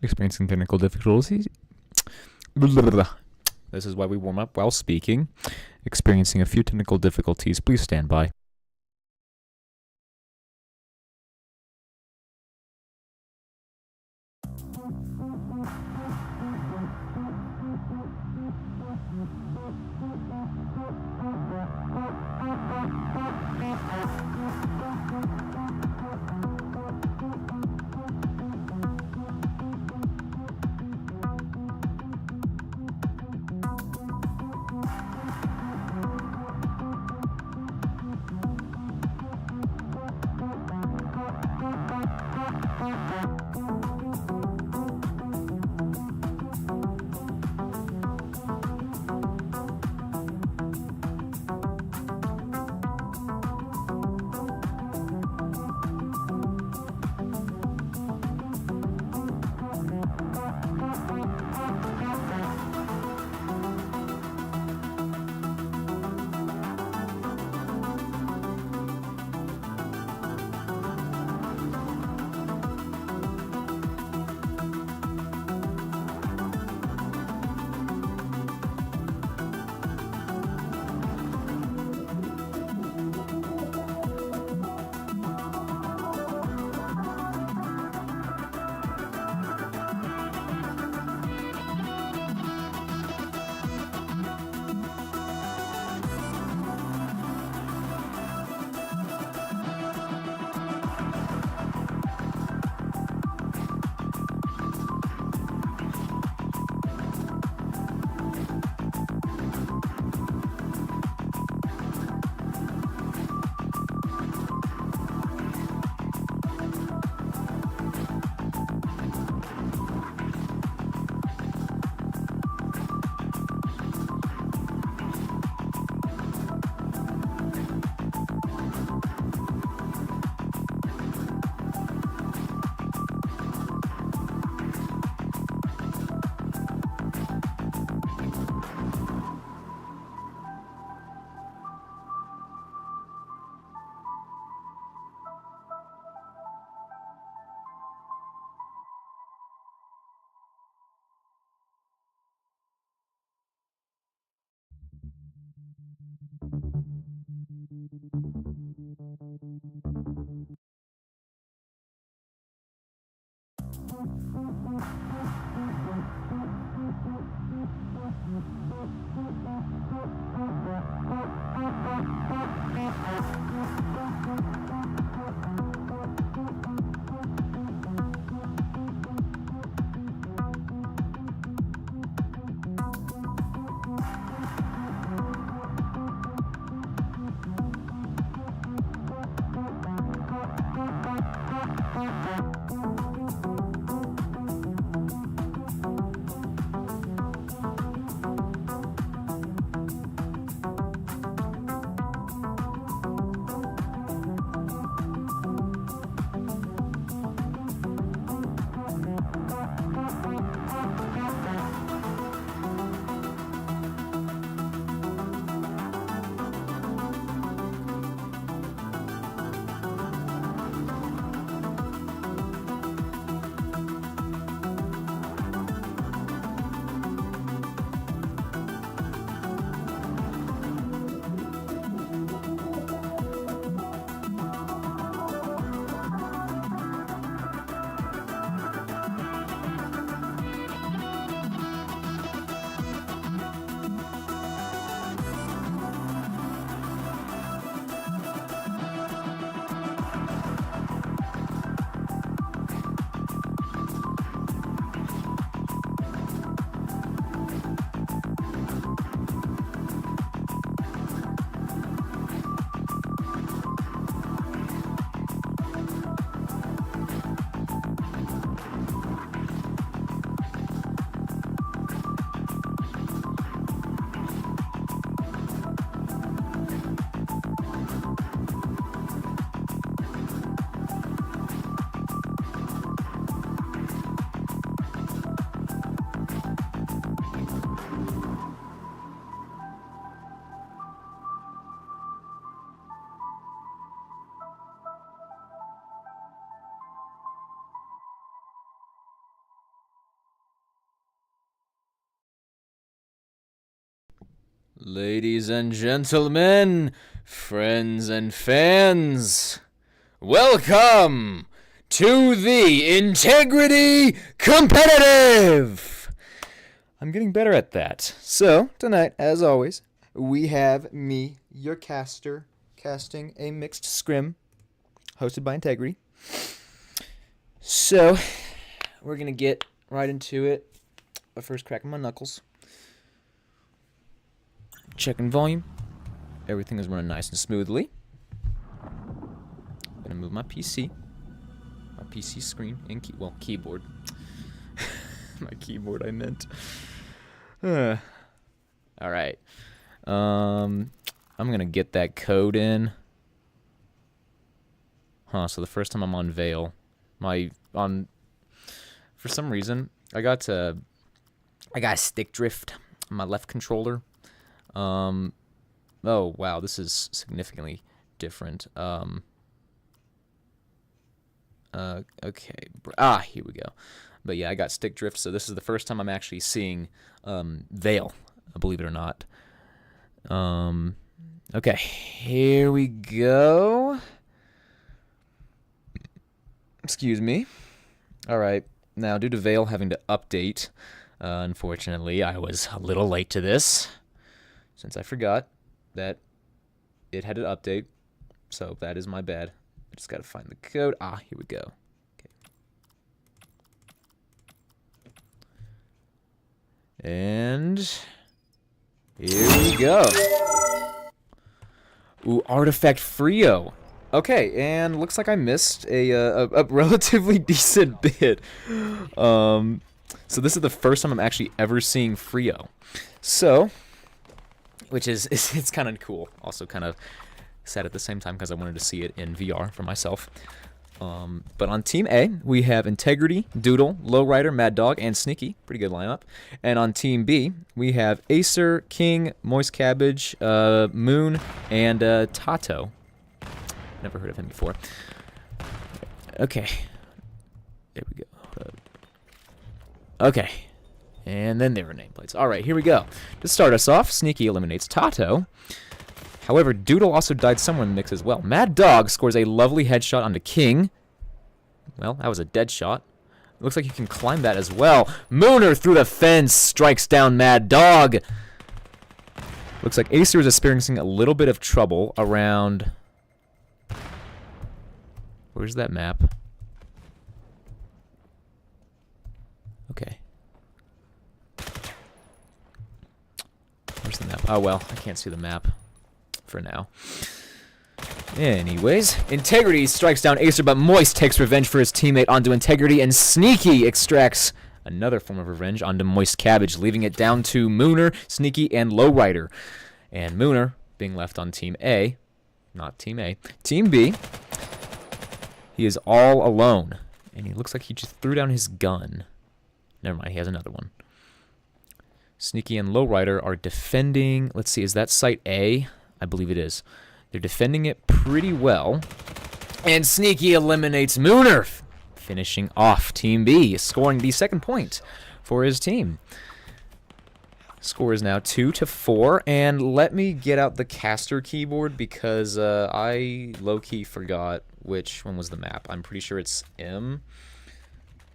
experiencing technical difficulties. This is why we warm up while speaking. Experiencing a few technical difficulties. Please stand by. Ladies and gentlemen, friends and fans, welcome to the Integrity Competitive! I'm getting better at that. So, tonight, as always, we have me, your caster, casting a mixed scrim, hosted by Integrity. So, we're going to get right into it. But first, cracking my knuckles. Checking volume. Everything is running nice and smoothly. Gonna move my PC. My PC screen and keyboard. My keyboard, I meant. All right. I'm gonna get that code in. So the first time I'm on Veil, for some reason I got stick drift on my left controller. Oh wow, this is significantly different. Okay. Here we go. But yeah, I got stick drift, so this is the first time I'm actually seeing Veil, believe it or not. Okay, here we go. Excuse me. All right. Now, due to Veil having to update, unfortunately, I was a little late to this, since I forgot that it had to update. So that is my bad. I just got to find the code. Here we go. Okay. And here we go. Ooh, Artifact Frio. Okay, and looks like I missed a relatively decent bid. So this is the first time I'm actually ever seeing Frio. So, which is it's kind of cool. Also kind of sad at the same time because I wanted to see it in VR for myself. But on Team A, we have Integrity, Doodle, Lowrider, Mad Dog, and Sneaky. Pretty good lineup. And on Team B, we have Acer, King, Moist Cabbage, Moon, and Tato. Never heard of him before. Okay. There we go. Okay. And then there are nameplates. Alright, here we go. To start us off, Sneaky eliminates Tato. However, Doodle also died somewhere in the mix as well. Mad Dog scores a lovely headshot onto King. Well, that was a dead shot. Looks like you can climb that as well. Mooner through the fence strikes down Mad Dog. Looks like Acer is experiencing a little bit of trouble around... Where's that map? Okay. Where's the map? Oh, well, I can't see the map for now. Anyways, Integrity strikes down Acer, but Moist takes revenge for his teammate onto Integrity, and Sneaky extracts another form of revenge onto Moist Cabbage, leaving it down to Mooner, Sneaky, and Lowrider. And Mooner being left on Team A, not Team A. Team B, he is all alone, and he looks like he just threw down his gun. Never mind, he has another one. Sneaky and Lowrider are defending... Let's see, is that Site A? I believe it is. They're defending it pretty well. And Sneaky eliminates Mooner, finishing off Team B, scoring the second point for his team. Score is now 2-4, and let me get out the caster keyboard because I low-key forgot which one was the map. I'm pretty sure it's M.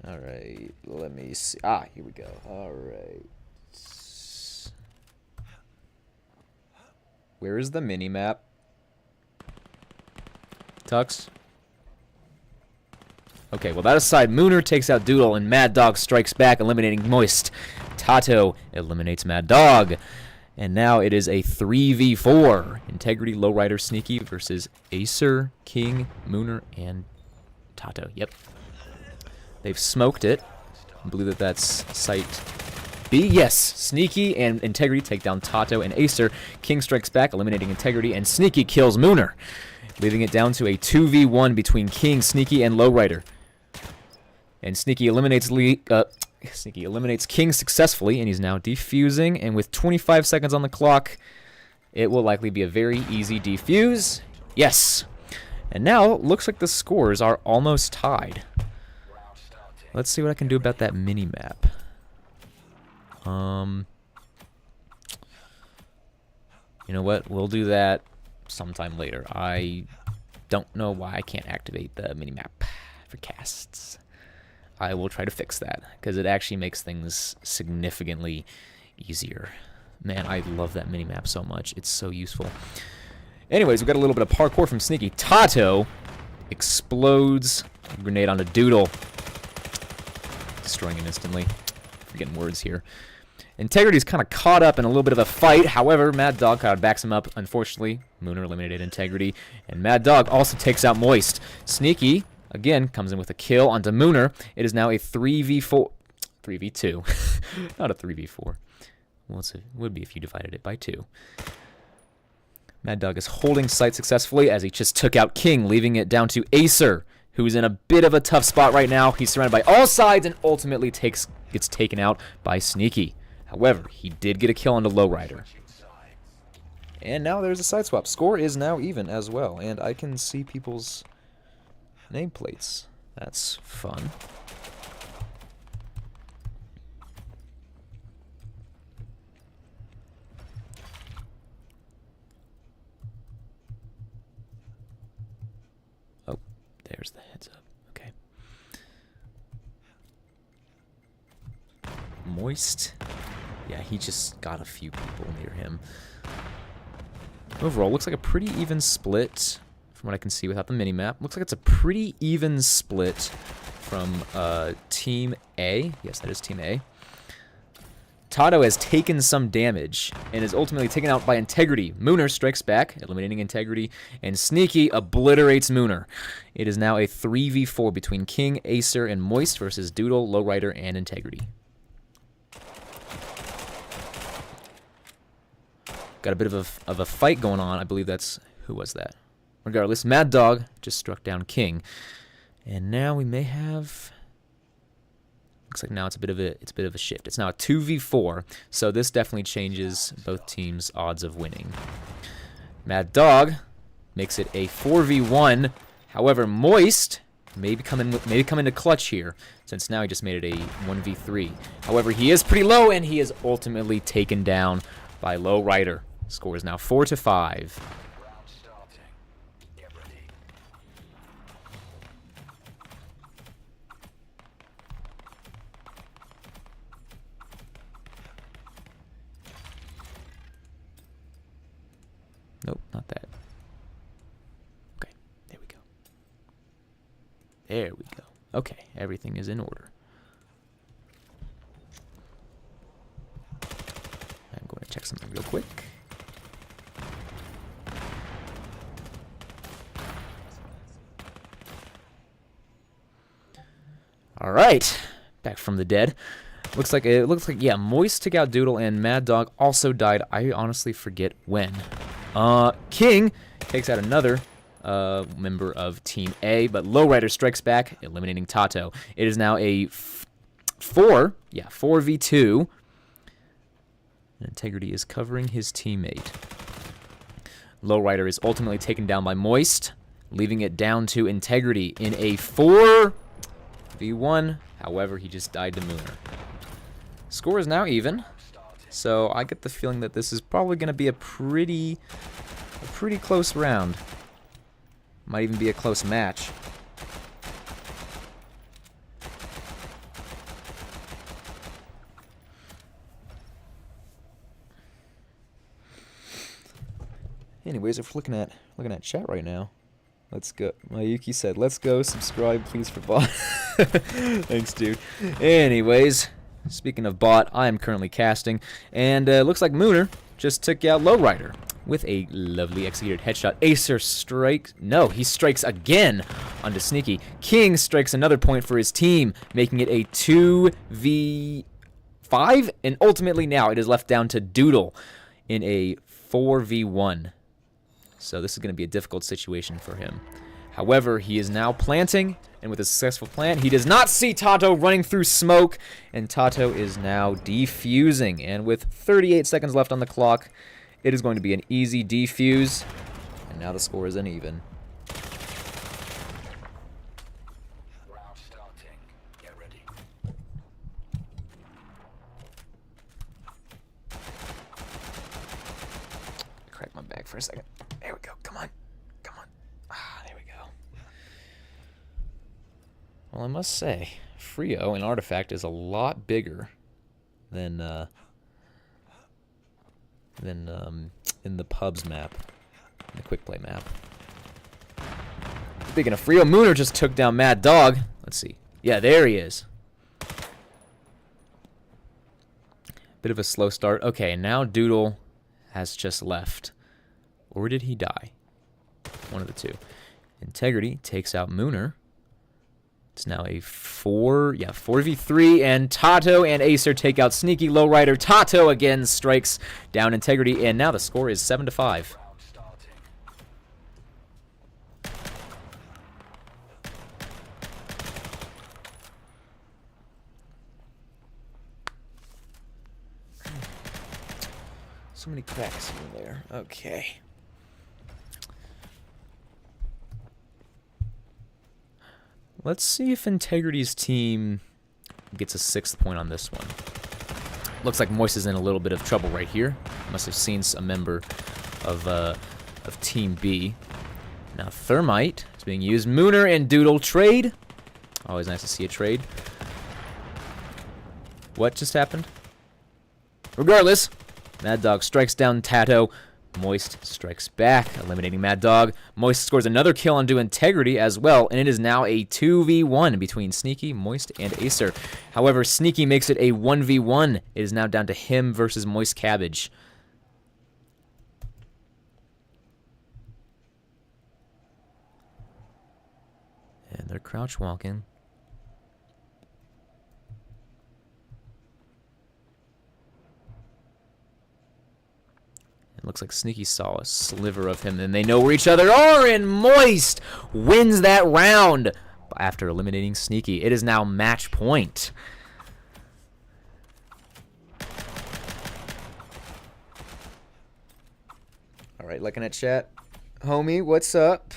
Alright, let me see. Here we go. Alright. Where is the mini-map? Tux? Okay, well, that aside, Mooner takes out Doodle, and Mad Dog strikes back, eliminating Moist. Tato eliminates Mad Dog. And now it is a 3v4. Integrity, Lowrider, Sneaky versus Acer, King, Mooner, and Tato. Yep. They've smoked it. I believe that's Site B. Yes. Sneaky and Integrity take down Tato and Acer. King strikes back, eliminating Integrity, and Sneaky kills Mooner, leaving it down to a 2v1 between King, Sneaky, and Lowrider. And Sneaky eliminates King successfully, and he's now defusing. And with 25 seconds on the clock, it will likely be a very easy defuse. Yes. And now, looks like the scores are almost tied. Let's see what I can do about that mini-map. You know what? We'll do that sometime later. I don't know why I can't activate the minimap for casts. I will try to fix that, because it actually makes things significantly easier. Man, I love that minimap so much. It's so useful. Anyways, we got a little bit of parkour from Sneaky. Tato explodes a grenade onto Doodle, destroying him instantly. Forgetting words here. Integrity's kind of caught up in a little bit of a fight. However, Mad Dog kind of backs him up. Unfortunately, Mooner eliminated Integrity, and Mad Dog also takes out Moist. Sneaky, again, comes in with a kill onto Mooner. It is now a 3v4. 3v2. Not a 3v4. Well, it would be if you divided it by 2. Mad Dog is holding sight successfully as he just took out King, leaving it down to Acer, who's in a bit of a tough spot right now. He's surrounded by all sides and ultimately gets taken out by Sneaky. However, he did get a kill on the Lowrider. And now there's a side swap. Score is now even as well, and I can see people's nameplates. That's fun. Oh, there's the heads up. Okay. Moist. Yeah, he just got a few people near him. Overall, looks like a pretty even split from what I can see without the minimap. Looks like it's a pretty even split from Team A. Yes, that is Team A. Tato has taken some damage and is ultimately taken out by Integrity. Mooner strikes back, eliminating Integrity, and Sneaky obliterates Mooner. It is now a 3v4 between King, Acer, and Moist versus Doodle, Lowrider, and Integrity. Got a bit of a fight going on. I believe that's... Who was that? Regardless, Mad Dog just struck down King. And now we may have... Looks like now it's a bit of a shift. It's now a 2v4, so this definitely changes both teams' odds of winning. Mad Dog makes it a 4v1. However, Moist may come into clutch here, since now he just made it a 1v3. However, he is pretty low, and he is ultimately taken down by Lowrider. Score is now 4-5. Nope, not that. Okay, there we go. There we go. Okay, everything is in order. I'm going to check something real quick. All right, back from the dead. Looks like yeah, Moist took out Doodle and Mad Dog also died. I honestly forget when. King takes out another member of Team A, but Lowrider strikes back, eliminating Tato. It is now a 4v2. And Integrity is covering his teammate. Lowrider is ultimately taken down by Moist, leaving it down to Integrity in a 4v1. However, he just died to Mooner. Score is now even, so I get the feeling that this is probably going to be a pretty close round. Might even be a close match. Anyways, if we're looking at chat right now, let's go. Mayuki said, "Let's go. Subscribe, please, for bot." Thanks, dude. Anyways, speaking of bot, I am currently casting, and looks like Mooner just took out Lowrider with a lovely executed headshot. Acer strikes. No, he strikes again onto Sneaky. King strikes another point for his team, making it a 2v5, and ultimately now it is left down to Doodle in a 4v1. So this is going to be a difficult situation for him. However, he is now planting, and with a successful plant, he does not see Tato running through smoke, and Tato is now defusing. And with 38 seconds left on the clock, it is going to be an easy defuse, and now the score is uneven. Round starting. Get ready. Come on. There we go. Well, I must say, Frio in Artifact is a lot bigger than in the pubs map, in the quick play map. Speaking of Frio, Mooner just took down Mad Dog. Let's see. Yeah, there he is. Bit of a slow start. Okay, now Doodle has just left. Or did he die? One of the two. Integrity takes out Mooner. It's now a 4v3, and Tato and Acer take out Sneaky Lowrider. Tato again strikes down Integrity, and now the score is 7-5. Round starting. So many cracks in there. Okay. Let's see if Integrity's team gets a 6th point on this one. Looks like Moist is in a little bit of trouble right here. Must have seen a member of Team B. Now Thermite is being used. Mooner and Doodle trade. Always nice to see a trade. What just happened? Regardless, Mad Dog strikes down Tato. Moist strikes back, eliminating Mad Dog. Moist scores another kill onto Integrity as well, and it is now a 2v1 between Sneaky, Moist, and Acer. However, Sneaky makes it a 1v1. It is now down to him versus Moist Cabbage. And they're crouch walking. It looks like Sneaky saw a sliver of him, and they know where each other are, and Moist wins that round after eliminating Sneaky. It is now match point. All right, looking at chat. Homie, what's up?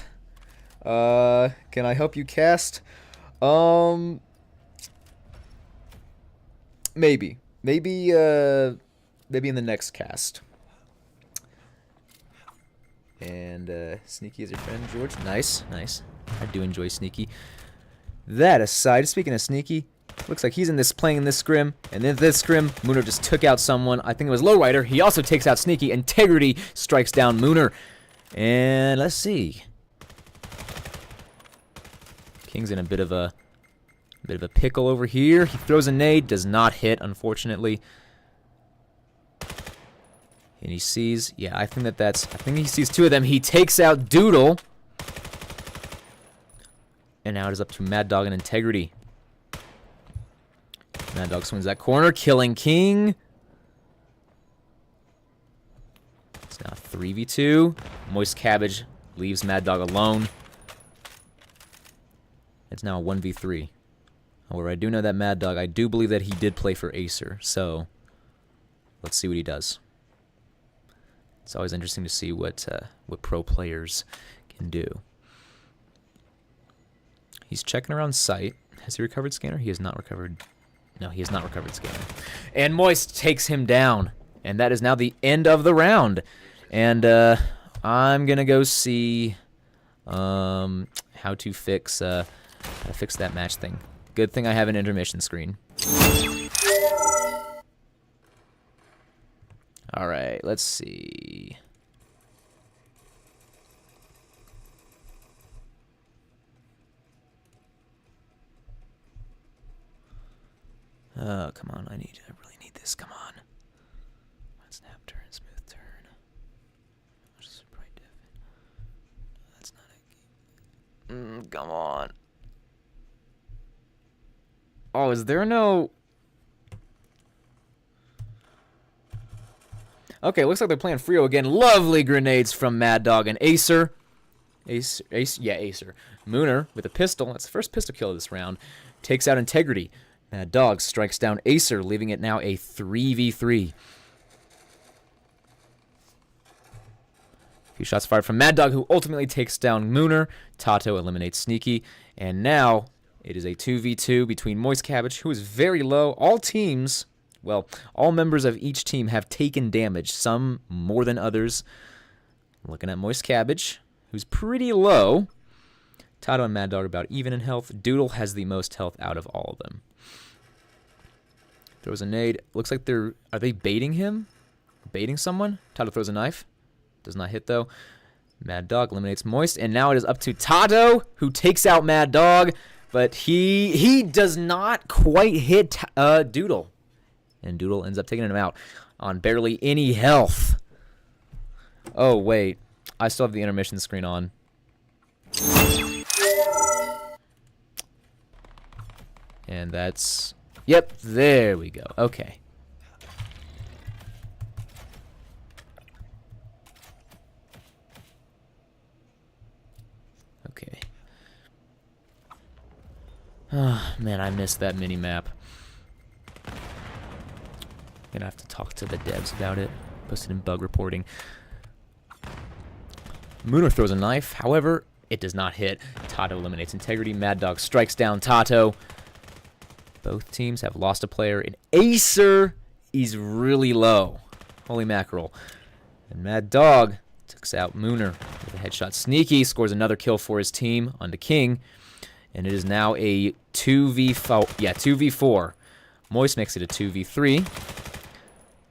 Can I help you cast? Maybe. Maybe in the next cast. And Sneaky is your friend, George. Nice, nice. I do enjoy Sneaky. That aside, speaking of Sneaky, looks like he's playing in this scrim. And in this scrim, Mooner just took out someone. I think it was Lowrider. He also takes out Sneaky. Integrity strikes down Mooner. And let's see. King's in a bit of a pickle over here. He throws a nade, does not hit, unfortunately. And he sees, yeah, I think he sees two of them. He takes out Doodle. And now it is up to Mad Dog and Integrity. Mad Dog swings that corner, killing King. It's now 3v2. Moist Cabbage leaves Mad Dog alone. It's now a 1v3. However, I do know that Mad Dog, I do believe that he did play for Acer. So, let's see what he does. It's always interesting to see what pro players can do. He's checking around site. Has he recovered Scanner? He has not recovered. No, he has not recovered Scanner. And Moist takes him down. And that is now the end of the round. And I'm going to go see how to fix that match thing. Good thing I have an intermission screen. All right, let's see. Oh, come on. I really need this. Come on. Snap turn, smooth turn. Just bright diff. That's not a... come on. Oh, is there no... Okay, looks like they're playing Frio again. Lovely grenades from Mad Dog and Acer. Acer. Mooner with a pistol. That's the first pistol kill of this round. Takes out Integrity. Mad Dog strikes down Acer, leaving it now a 3v3. Few shots fired from Mad Dog, who ultimately takes down Mooner. Tato eliminates Sneaky. And now it is a 2v2 between Moist Cabbage, who is very low. All teams... Well, all members of each team have taken damage, some more than others. Looking at Moist Cabbage, who's pretty low. Tato and Mad Dog are about even in health. Doodle has the most health out of all of them. Throws a nade. Looks like are they baiting him? Baiting someone? Tato throws a knife. Does not hit, though. Mad Dog eliminates Moist, and now it is up to Tato, who takes out Mad Dog, but he does not quite hit Doodle. And Doodle ends up taking him out on barely any health. Oh, wait. I still have the intermission screen on. And that's... Yep, there we go. Okay. Okay. Oh, man, I missed that mini-map. Gonna have to talk to the devs about it. Posted in bug reporting. Mooner throws a knife. However, it does not hit. Tato eliminates Integrity. Mad Dog strikes down Tato. Both teams have lost a player. And Acer is really low. Holy mackerel. And Mad Dog takes out Mooner with a headshot. Sneaky scores another kill for his team onto King. And it is now a 2v4. Yeah, 2v4. Moist makes it a 2v3.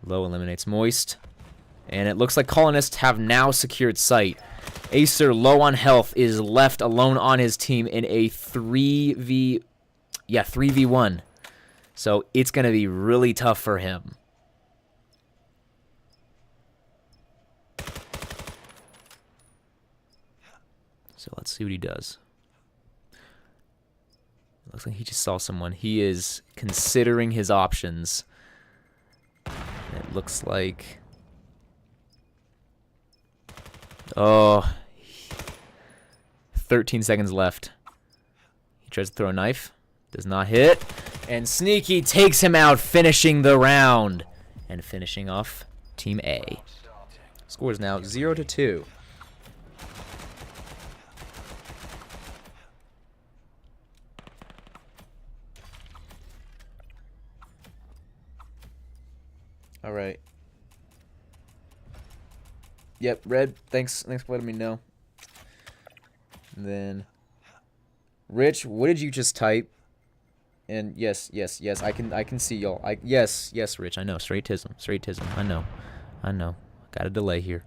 Low eliminates Moist. And it looks like Colonists have now secured site. Acer, low on health, is left alone on his team in a 3v1. So it's going to be really tough for him. So let's see what he does. Looks like he just saw someone. He is considering his options. It looks like... Oh, 13 seconds left. He tries to throw a knife. Does not hit. And Sneaky takes him out, finishing the round. And finishing off Team A. Score is now 0-2. All right. Yep, Red, thanks for letting me know. And then Rich, what did you just type? And yes, I can see y'all. Yes, Rich, I know. Straight tism. I know. Got a delay here.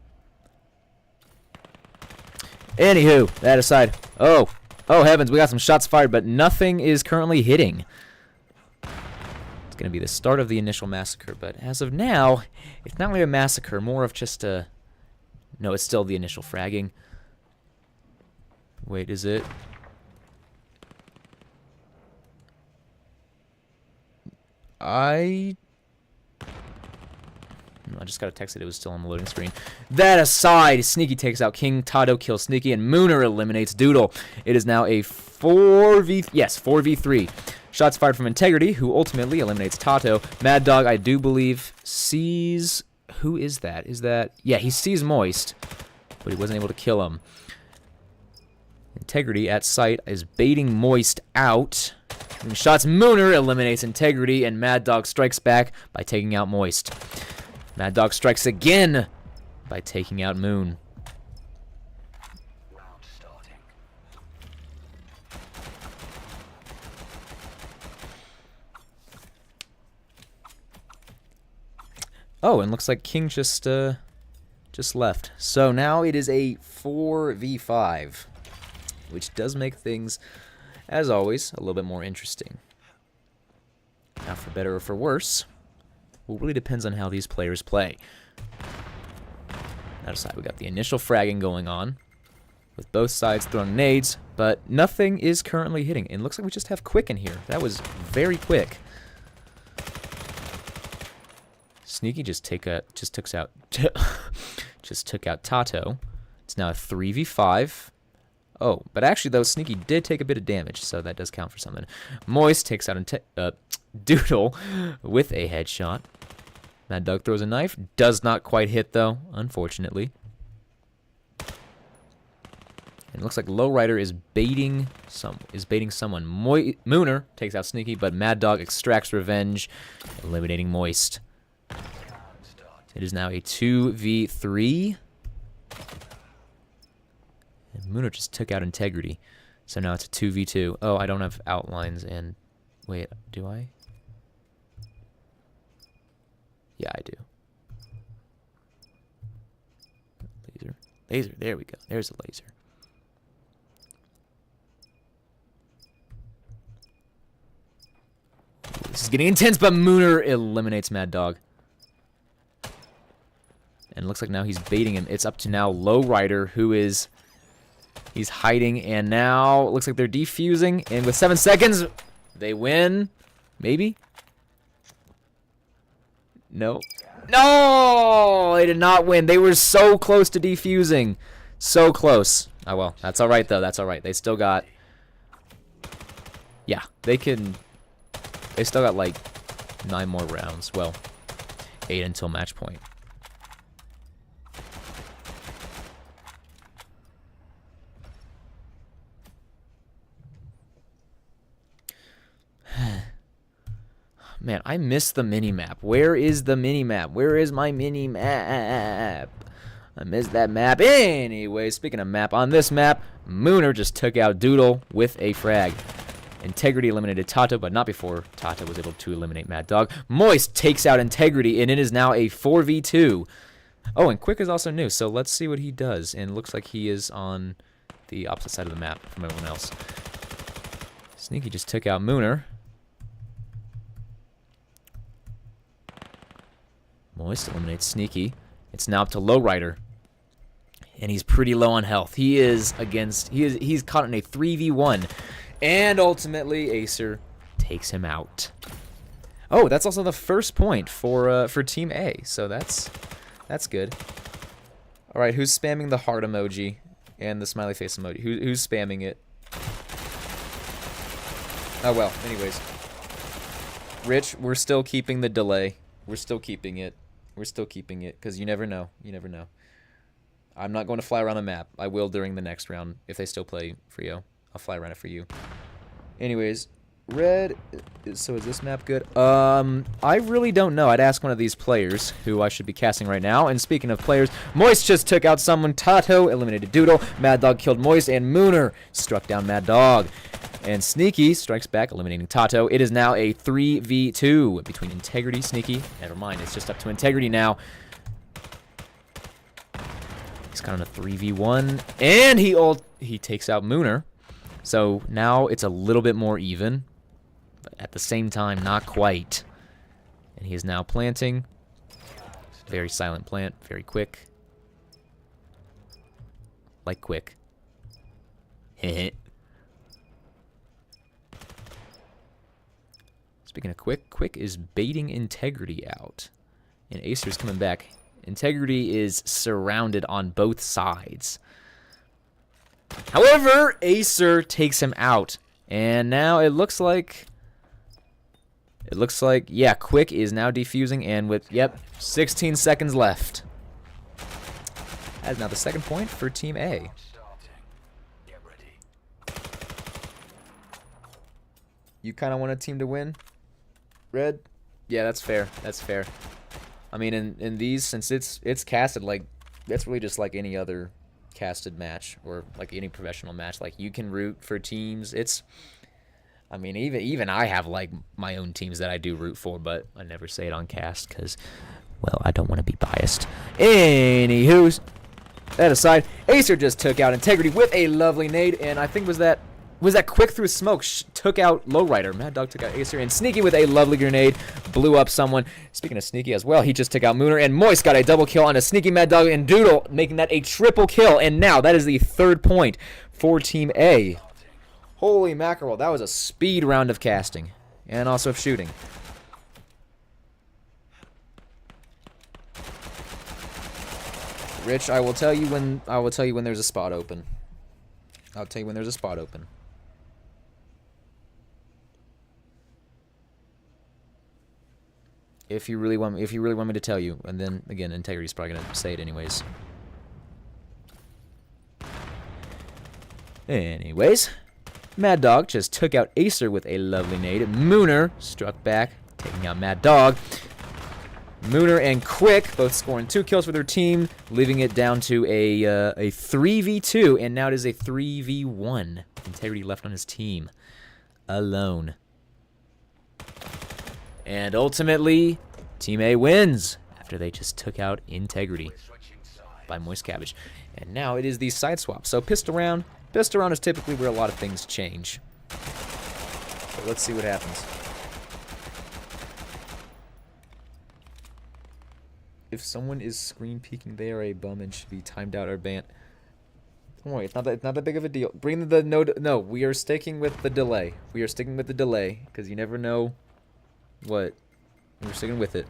Anywho, that aside. Oh heavens, we got some shots fired, but nothing is currently hitting. It's gonna be the start of the initial massacre, but as of now, it's not really a massacre, more of just a... No, it's still the initial fragging. Wait, is it? I just got a text that it was still on the loading screen. That aside, Sneaky takes out King, Tato kills Sneaky, and Mooner eliminates Doodle. It is now a 4v3. Shots fired from Integrity, who ultimately eliminates Tato. Mad Dog, I do believe, sees... Who is that? Yeah, he sees Moist, but he wasn't able to kill him. Integrity at sight is baiting Moist out. And shots Mooner eliminates Integrity, and Mad Dog strikes back by taking out Moist. Mad Dog strikes again by taking out Moon. Round starting. Oh, and looks like King just left. So now it is a 4v5, which does make things, as always, a little bit more interesting. Now, for better or for worse, well, really depends on how these players play. That aside, we got the initial fragging going on, with both sides throwing nades, but nothing is currently hitting. It looks like we just have Quick in here. That was very quick. Sneaky just took out Tato. It's now a 3v5. Oh, but actually though, Sneaky did take a bit of damage, so that does count for something. Moist takes out Doodle with a headshot. Mad Dog throws a knife, does not quite hit though, unfortunately. And it looks like Lowrider is baiting someone. Mooner takes out Sneaky, but Mad Dog extracts revenge, eliminating Moist. It is now a 2v3. Mooner just took out Integrity. So now it's a 2v2. Oh, I don't have outlines and... Wait, do I? Yeah, I do. Laser. Laser, there we go. There's a laser. This is getting intense, but Mooner eliminates Mad Dog. And it looks like now he's baiting him. It's up to now Lowrider, who is... He's hiding, and now it looks like they're defusing. And with 7 seconds, they win. Maybe? No. No! They did not win. They were so close to defusing. So close. Oh, well. That's all right, though. That's all right. They still got... Yeah, they can... They still got, like, 9 more rounds. Well, 8 until match point. Man, I miss the mini-map. Where is the mini-map? Where is my mini-map? I miss that map. Anyway, speaking of map, on this map, Mooner just took out Doodle with a frag. Integrity eliminated Tato, but not before Tato was able to eliminate Mad Dog. Moist takes out Integrity, and it is now a 4v2. Oh, and Quick is also new, so let's see what he does. And it looks like he is on the opposite side of the map from everyone else. Sneaky just took out Mooner. Moist eliminates Sneaky. It's now up to Lowrider. And he's pretty low on health. He's caught in a 3v1. And ultimately, Acer takes him out. Oh, that's also the first point for Team A. So that's good. All right, who's spamming the heart emoji and the smiley face emoji? Who's spamming it? Oh well. Anyways, Rich, we're still keeping the delay. We're still keeping it. We're still keeping it because you never know. You never know. I'm not going to fly around the map. I will during the next round if they still play Frio. I'll fly around it for you. Anyways, Red. So is this map good? I really don't know. I'd ask one of these players who I should be casting right now. And speaking of players, Moist just took out someone. Tato eliminated Doodle. Mad Dog killed Moist, and Mooner struck down Mad Dog. And Sneaky strikes back, eliminating Tato. It is now a 3v2 between Integrity, Sneaky. Never mind, it's just up to Integrity now. He's got on a 3v1, and he takes out Mooner. So now it's a little bit more even, but at the same time, not quite. And he is now planting. Very silent plant, very quick. Like Quick. Heh. Speaking of Quick, Quick is baiting Integrity out. And Acer's coming back. Integrity is surrounded on both sides. However, Acer takes him out. And now it looks like... yeah, Quick is now defusing. And with, 16 seconds left. That is now the second point for Team A. You kind of want a team to win? Red? Yeah, that's fair. That's fair. I mean, in these, since it's casted, like, that's really just like any other casted match or like any professional match. Like, you can root for teams. I mean, even I have like my own teams that I do root for, but I never say it on cast because, well, I don't want to be biased. Anywho's, that aside, Acer just took out Integrity with a lovely nade, and I think was that Quick through smoke took out Lowrider. Mad Dog took out Acer, and Sneaky with a lovely grenade blew up someone. Speaking of Sneaky as well, he just took out Mooner, and Moist got a double kill on a Sneaky, Mad Dog, and Doodle, making that a triple kill. And now that is the third point for Team A. Holy mackerel, that was a speed round of casting and also of shooting. Rich, I will tell you when there's a spot open. I'll tell you when there's a spot open. If you really want me to tell you, and then again, Integrity's probably gonna say it anyways. Anyways, Mad Dog just took out Acer with a lovely nade. Mooner struck back, taking out Mad Dog. Mooner and Quick both scoring 2 kills for their team, leaving it down to a 3v2, and now it is a 3v1. Integrity left on his team alone. And ultimately, Team A wins after they just took out Integrity by Moist Cabbage. And now it is the side swap. So pistol round is typically where a lot of things change. But let's see what happens. If someone is screen peeking, they are a bum and should be timed out or banned. Don't worry, it's not that big of a deal. Bring the no, we are sticking with the delay. We are sticking with the delay because you never know what. We're sticking with it.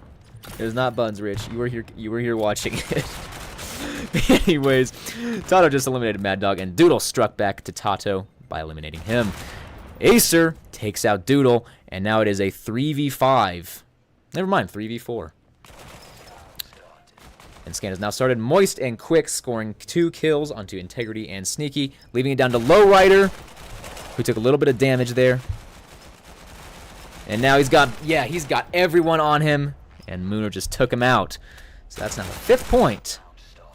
It is not buns, Rich. You were here watching it. Anyways, Tato just eliminated Mad Dog, and Doodle struck back to Tato by eliminating him. Acer takes out Doodle, and now it is a 3v5. Never mind, 3v4. And Scan has now started. Moist and Quick scoring 2 kills onto Integrity and Sneaky, leaving it down to Lowrider, who took a little bit of damage there. And now he's got everyone on him, and Mooner just took him out. So that's now the 5th point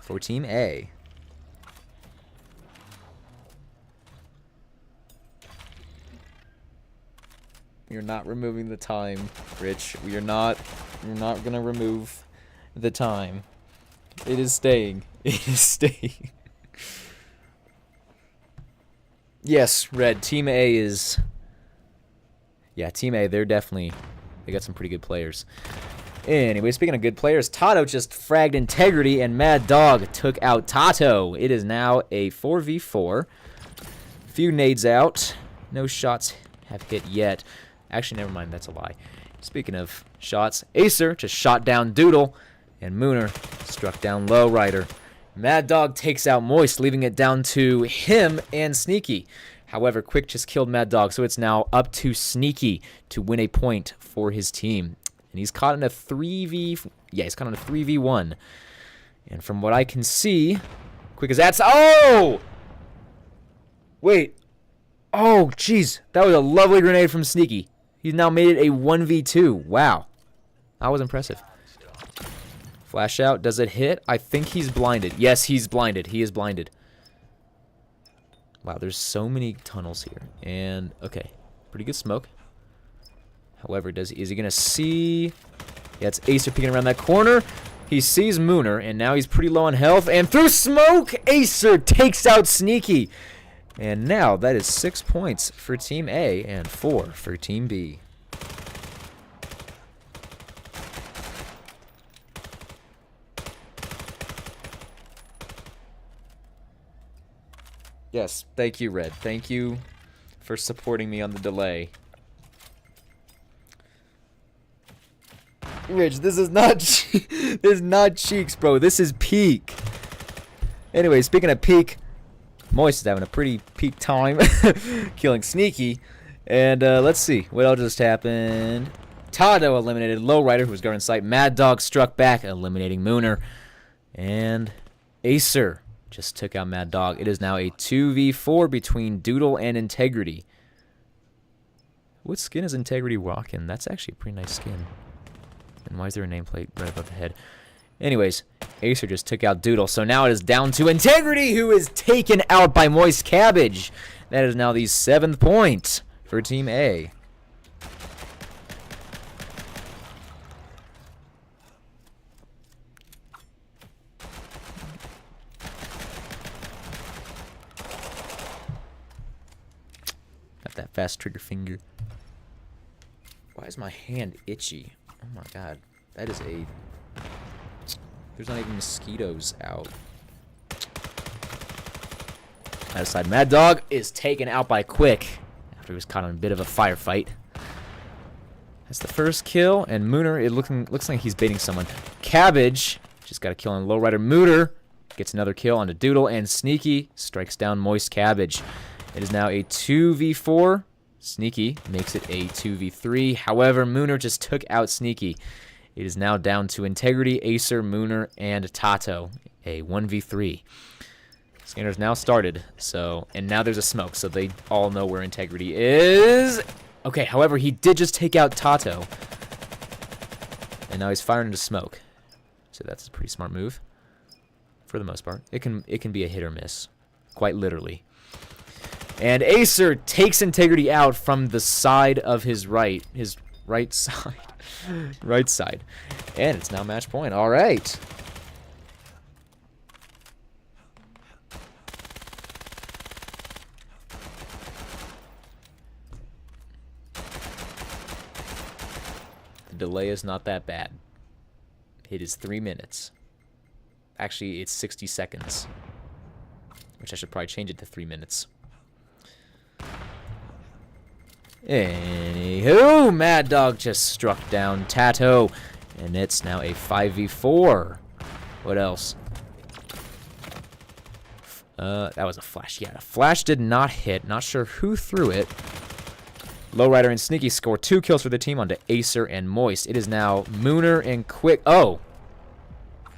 for Team A. You're not removing the time, Rich. You're not gonna remove the time. It is staying. It is staying. Yes, Red. Team A is... Yeah, Team A, they got some pretty good players. Anyway, speaking of good players, Tato just fragged Integrity, and Mad Dog took out Tato. It is now a 4v4. Few nades out. No shots have hit yet. Actually, never mind, that's a lie. Speaking of shots, Acer just shot down Doodle, and Mooner struck down Lowrider. Mad Dog takes out Moist, leaving it down to him and Sneaky. However, Quick just killed Mad Dog, so it's now up to Sneaky to win a point for his team. And he's caught in a 3v1. And from what I can see, Quick is at... Oh! Wait. Oh, jeez. That was a lovely grenade from Sneaky. He's now made it a 1v2. Wow. That was impressive. Flash out. Does it hit? I think he's blinded. Yes, he's blinded. He is blinded. Wow, there's so many tunnels here. And, okay. Pretty good smoke. However, is he going to see... Yeah, it's Acer peeking around that corner. He sees Mooner, and now he's pretty low on health. And through smoke, Acer takes out Sneaky. And now that is 6 points for Team A and 4 for Team B. Yes, thank you, Red. Thank you for supporting me on the delay. Rich, this is not this is not cheeks, bro. This is peak. Anyway, speaking of peak, Moist is having a pretty peak time killing Sneaky. And let's see what else just happened. Tato eliminated Lowrider, who was guarding sight. Mad Dog struck back, eliminating Mooner. And Acer just took out Mad Dog. It is now a 2v4 between Doodle and Integrity. What skin is Integrity rocking? That's actually a pretty nice skin. And why is there a nameplate right above the head? Anyways, Acer just took out Doodle. So now it is down to Integrity, who is taken out by Moist Cabbage. That is now the 7th point for Team A. Got that fast trigger finger. Why is my hand itchy? Oh my god. That is a... There's not even mosquitoes out. That aside, Mad Dog is taken out by Quick after he was caught in a bit of a firefight. That's the first kill, and Mooner, it looks like he's baiting someone. Cabbage just got a kill on Lowrider. Mooner gets another kill onto Doodle, and Sneaky strikes down Moist Cabbage. It is now a 2v4. Sneaky makes it a 2v3. However, Mooner just took out Sneaky. It is now down to Integrity, Acer, Mooner, and Tato. A 1v3. Scanner's now started, and now there's a smoke, so they all know where Integrity is. Okay, however, he did just take out Tato. And now he's firing into smoke. So that's a pretty smart move. For the most part. It can be a hit or miss. Quite literally. And Acer takes Integrity out from the side of his right. His right side. Right side. And it's now match point. All right. The delay is not that bad. It is 3 minutes. Actually, it's 60 seconds. Which I should probably change it to 3 minutes. Anywho, Mad Dog just struck down Tato. And it's now a 5v4. What else? That was a flash. Yeah, the flash did not hit. Not sure who threw it. Lowrider and Sneaky score 2 kills for the team onto Acer and Moist. It is now Mooner and Quick. Oh!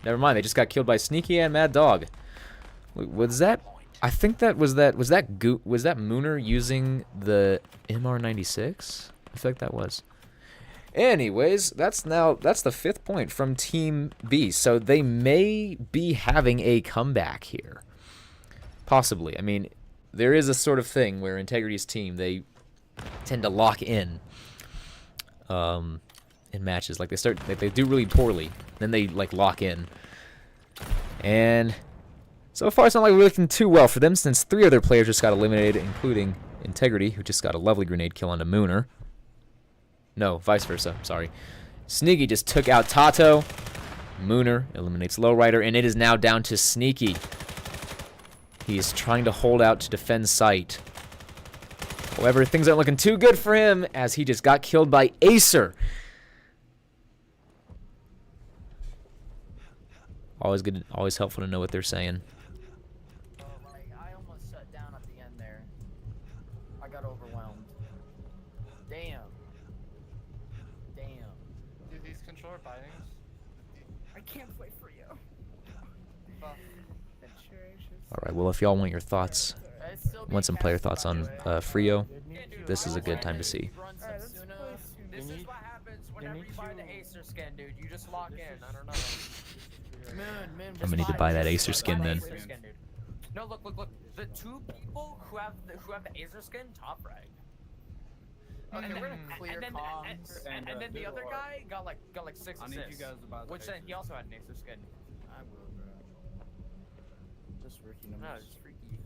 Never mind, they just got killed by Sneaky and Mad Dog. Was that... I think that was Mooner using the MR96? I feel like that was. Anyways, that's the 5th point from Team B. So they may be having a comeback here. Possibly. I mean, there is a sort of thing where Integrity's team, they tend to lock in matches. Like they do really poorly, then they like lock in. And so far it's not like we're looking too well for them, since 3 other players just got eliminated, including Integrity, who just got a lovely grenade kill onto Mooner. No, vice versa, sorry. Sneaky just took out Tato. Mooner eliminates Lowrider, and it is now down to Sneaky. He is trying to hold out to defend site. However, things aren't looking too good for him, as he just got killed by Acer. Always good, always helpful to know what they're saying. I almost shut down at the end there. I got overwhelmed. Damn. Do these controller bindings? I can't play for you. Alright, well, if y'all want your thoughts, want some player thoughts on Frio, this is a good time to see. This is what happens whenever you buy the Acer skin, dude. You just lock in. I don't know. I'm gonna need to buy that Acer skin then. No, look. The 2 people who have the Acer skin, top rank. Okay, we're gonna clear comms. And then the other guy got like 6 assists. Which then he also had an Acer skin. I will, bro. Just rookie numbers. No, it's freaky.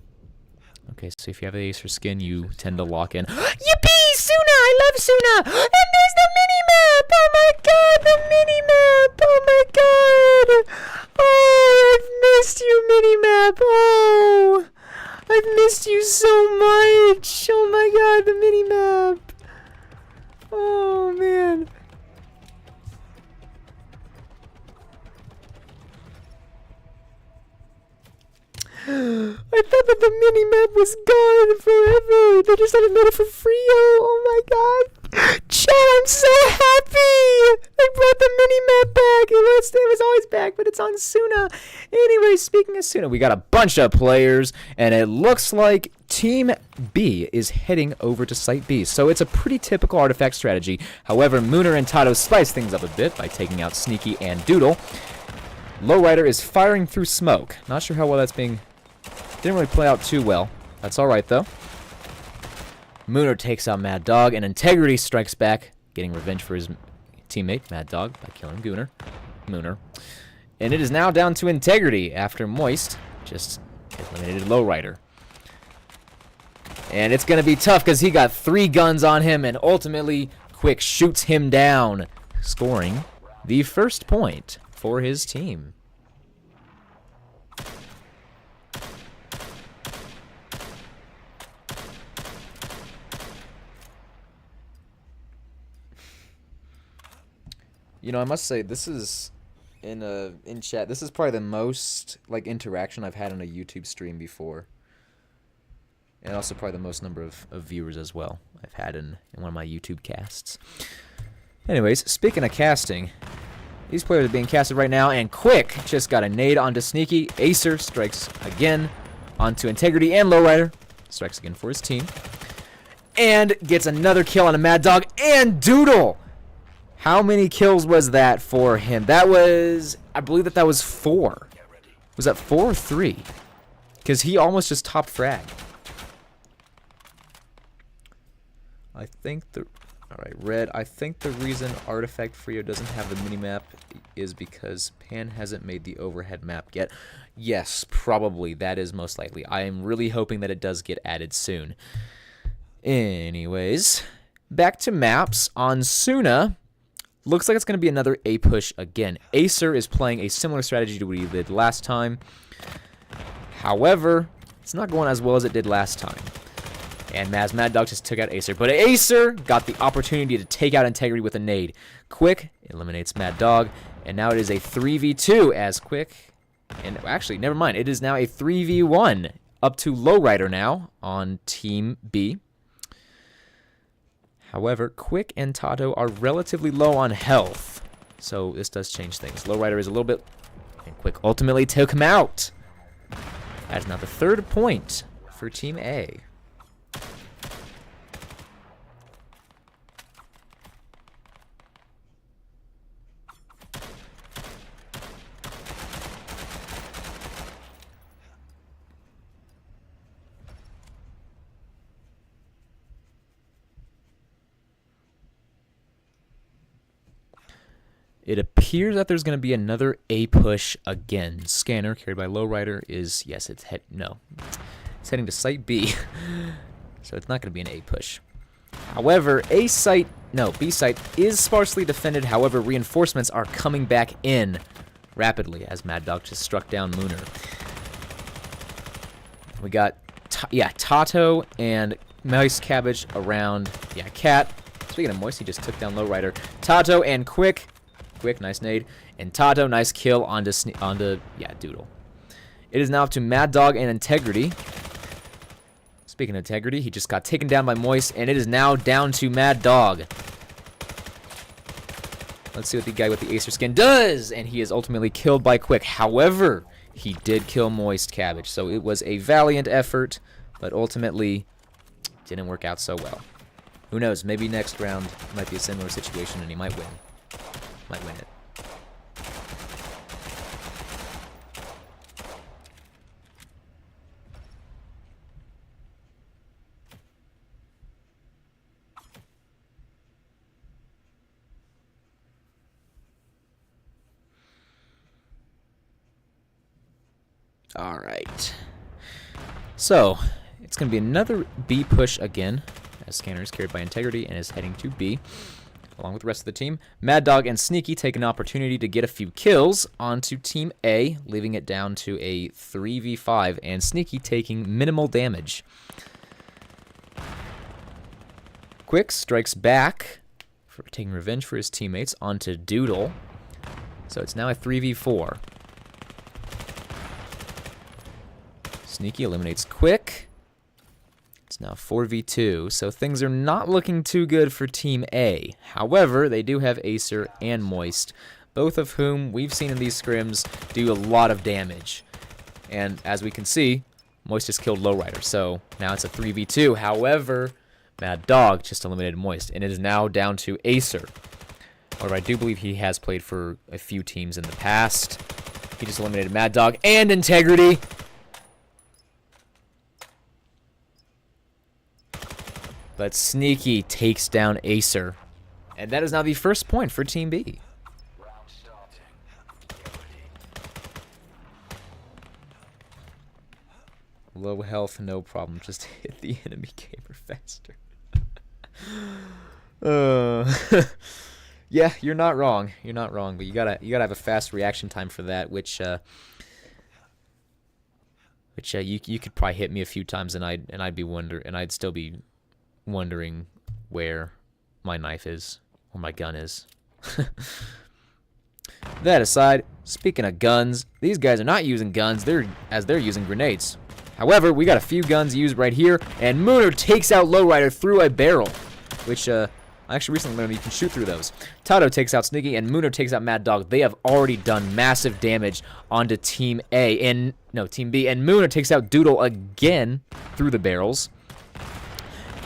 Okay, so if you have the Acer skin, you tend to lock in. Yippee! Suna! I love Suna! And there's the mini-map! Oh my god, the mini-map! Oh my god! Oh, I've missed you, mini-map! Oh! I've missed you so much! Oh my god, the mini-map! Oh, man. I thought that the mini-map was gone forever. They just haven't made it for Frio. Oh my god. Chat, I'm so happy. They brought the mini-map back. It was always back, but it's on Suna. Anyway, speaking of Suna, we got a bunch of players, and it looks like Team B is heading over to Site B. So it's a pretty typical artifact strategy. However, Mooner and Tato spice things up a bit by taking out Sneaky and Doodle. Lowrider is firing through smoke. Not sure how well that's being... Didn't really play out too well. That's alright, though. Mooner takes out Mad Dog, and Integrity strikes back, getting revenge for his teammate, Mad Dog, by killing Mooner. And it is now down to Integrity after Moist just eliminated Lowrider. And it's going to be tough because he got 3 guns on him, and ultimately Quick shoots him down, scoring the first point for his team. You know, I must say, this is in chat. This is probably the most like interaction I've had on a YouTube stream before, and also probably the most number of viewers as well I've had in one of my YouTube casts. Anyways, speaking of casting, these players are being casted right now, and Quick just got a nade onto Sneaky. Acer strikes again onto Integrity, and Lowrider strikes again for his team, and gets another kill on a Mad Dog, and Doodle How many kills was that for him? That was, I believe that was 4. Was that 4 or 3? Because he almost just topped frag. I think the... Alright, Red, I think the reason Artifact Frio doesn't have the minimap is because Pan hasn't made the overhead map yet. Yes, probably. That is most likely. I am really hoping that it does get added soon. Anyways, back to maps. On Suna, looks like it's going to be another A push again. Acer is playing a similar strategy to what he did last time. However, it's not going as well as it did last time. And Mad Dog just took out Acer. But Acer got the opportunity to take out Integrity with a nade. Quick eliminates Mad Dog. And now it is a 3v2 as Quick. And actually, never mind. It is now a 3v1 up to Lowrider now on Team B. However, Quick and Tato are relatively low on health. So this does change things. Lowrider is a little bit... And Quick ultimately took him out. That is now the 3rd point for Team A. It appears that there's going to be another A push again. Scanner carried by Lowrider is, yes, it's heading to site B. So it's not going to be an A push. However, B site is sparsely defended. However, reinforcements are coming back in rapidly as Mad Dog just struck down Mooner. We got, Tato and Moist Cabbage around, Cat. Speaking of Moist, he just took down Lowrider. Tato and Quick, nice nade. And Tato, nice kill onto Doodle. It is now up to Mad Dog and Integrity. Speaking of Integrity, he just got taken down by Moist, and it is now down to Mad Dog. Let's see what the guy with the Acer skin does, and he is ultimately killed by Quick. However, he did kill Moist Cabbage, so it was a valiant effort, but ultimately didn't work out so well. Who knows, maybe next round might be a similar situation, and he might win. Might win it. All right. So, it's going to be another B push again, as Scanner is carried by Integrity and is heading to B, along with the rest of the team. Mad Dog and Sneaky take an opportunity to get a few kills onto Team A, leaving it down to a 3v5, and Sneaky taking minimal damage. Quick strikes back, for taking revenge for his teammates, onto Doodle. So it's now a 3v4. Sneaky eliminates Quick. It's now 4v2, so things are not looking too good for Team A. However, they do have Acer and Moist, both of whom we've seen in these scrims do a lot of damage. And as we can see, Moist has killed Lowrider, so now it's a 3v2. However, Mad Dog just eliminated Moist, and it is now down to Acer. However, I do believe he has played for a few teams in the past. He just eliminated Mad Dog and Integrity. But Sneaky takes down Acer. And that is now the first point for Team B. Round starting. Get ready. Low health, no problem. Just hit the enemy gamer faster. Yeah, you're not wrong. You're not wrong, but you gotta have a fast reaction time for that, which you could probably hit me a few times and I'd still be wondering where my knife is or my gun is. That aside, speaking of guns, these guys are not using guns, they're using grenades. However, we got a few guns used right here, and Mooner takes out Lowrider through a barrel, which I actually recently learned that you can shoot through those. Tato takes out Sneaky, and Mooner takes out Mad Dog. They have already done massive damage onto Team B, and Mooner takes out Doodle again through the barrels.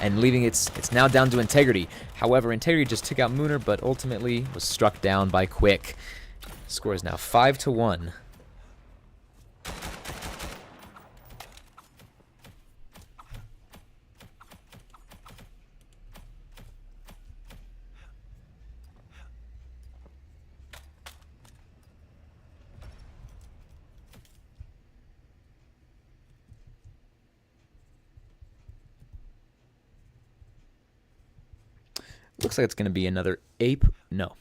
and leaving it's now down to Integrity. However, Integrity just took out Mooner, but ultimately was struck down by Quick. Score is now 5-1. Looks like it's going to be another not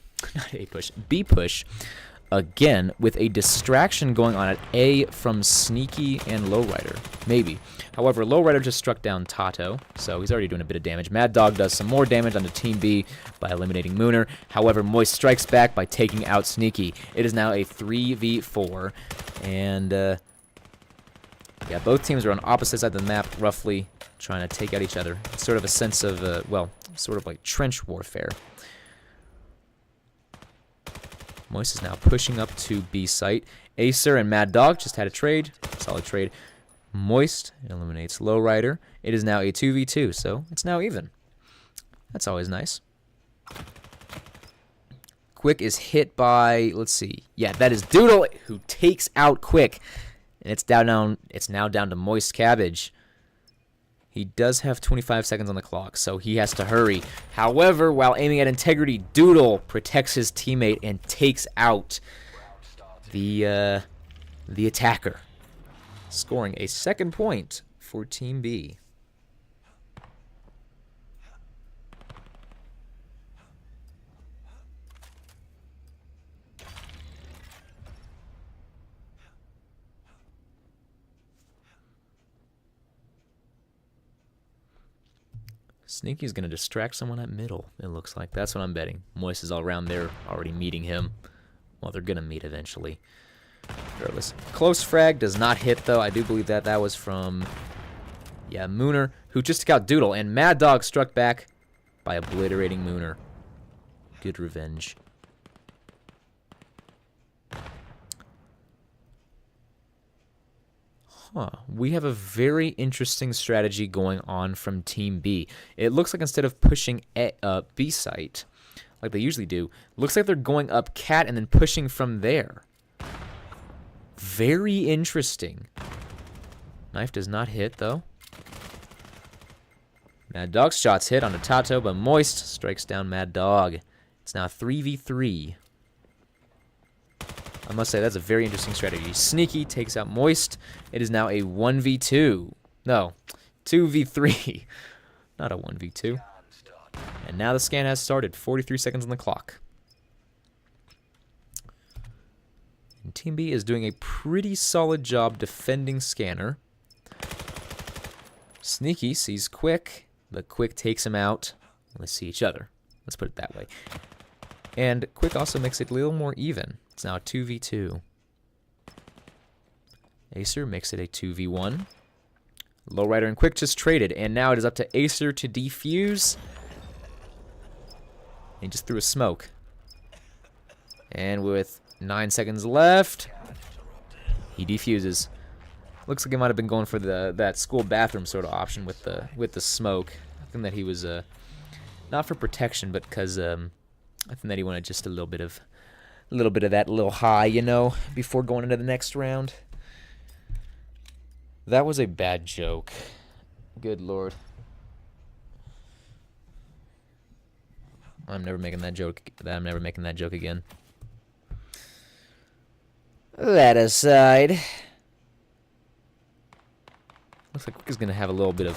A push, B push, again with a distraction going on at A from Sneaky and Lowrider, maybe. However, Lowrider just struck down Tato, so he's already doing a bit of damage. Mad Dog does some more damage onto Team B by eliminating Mooner. However, Moist strikes back by taking out Sneaky. It is now a 3v4, and yeah, both teams are on opposite sides of the map, roughly trying to take out each other. It's sort of a sense of, well, sort of like trench warfare. Moist is now pushing up to B site. Acer and Mad Dog just had a trade. Solid trade. Moist eliminates Lowrider. It is now a 2v2, so it's now even. That's always nice. Quick is hit by, let's see. Yeah, that is Doodle who takes out Quick. And it's now down to Moist Cabbage. He does have 25 seconds on the clock, so he has to hurry. However, while aiming at Integrity, Doodle protects his teammate and takes out the attacker, scoring a second point for Team B. Sneaky's going to distract someone at middle, it looks like. That's what I'm betting. Moist is all around there, already meeting him. Well, they're going to meet eventually. Regardless. Close frag does not hit, though. I do believe that was from, yeah, Mooner, who just took out Doodle. And Mad Dog struck back by obliterating Mooner. Good revenge. We have a very interesting strategy going on from Team B. It looks like instead of pushing B site, like they usually do, looks like they're going up Cat and then pushing from there. Very interesting. Knife does not hit, though. Mad Dog's shots hit on a Tato, but Moist strikes down Mad Dog. It's now 3v3. I must say, that's a very interesting strategy. Sneaky takes out Moist. It is now a 1v2. No, 2v3. Not a 1v2. And now the scan has started. 43 seconds on the clock. And Team B is doing a pretty solid job defending Scanner. Sneaky sees Quick, but Quick takes him out. Let's see each other. Let's put it that way. And Quick also makes it a little more even. It's now a 2v2. Acer makes it a 2v1. Lowrider and Quick just traded, and now it is up to Acer to defuse. He just threw a smoke. And with 9 seconds left, he defuses. Looks like he might have been going for that school bathroom sort of option with the smoke. I think that he was not for protection, but because I think that he wanted just a little bit of that little high, you know, before going into the next round. That was a bad joke. Good lord. I'm never making that joke. I'm never making that joke again. That aside, looks like Quick is gonna have a little bit of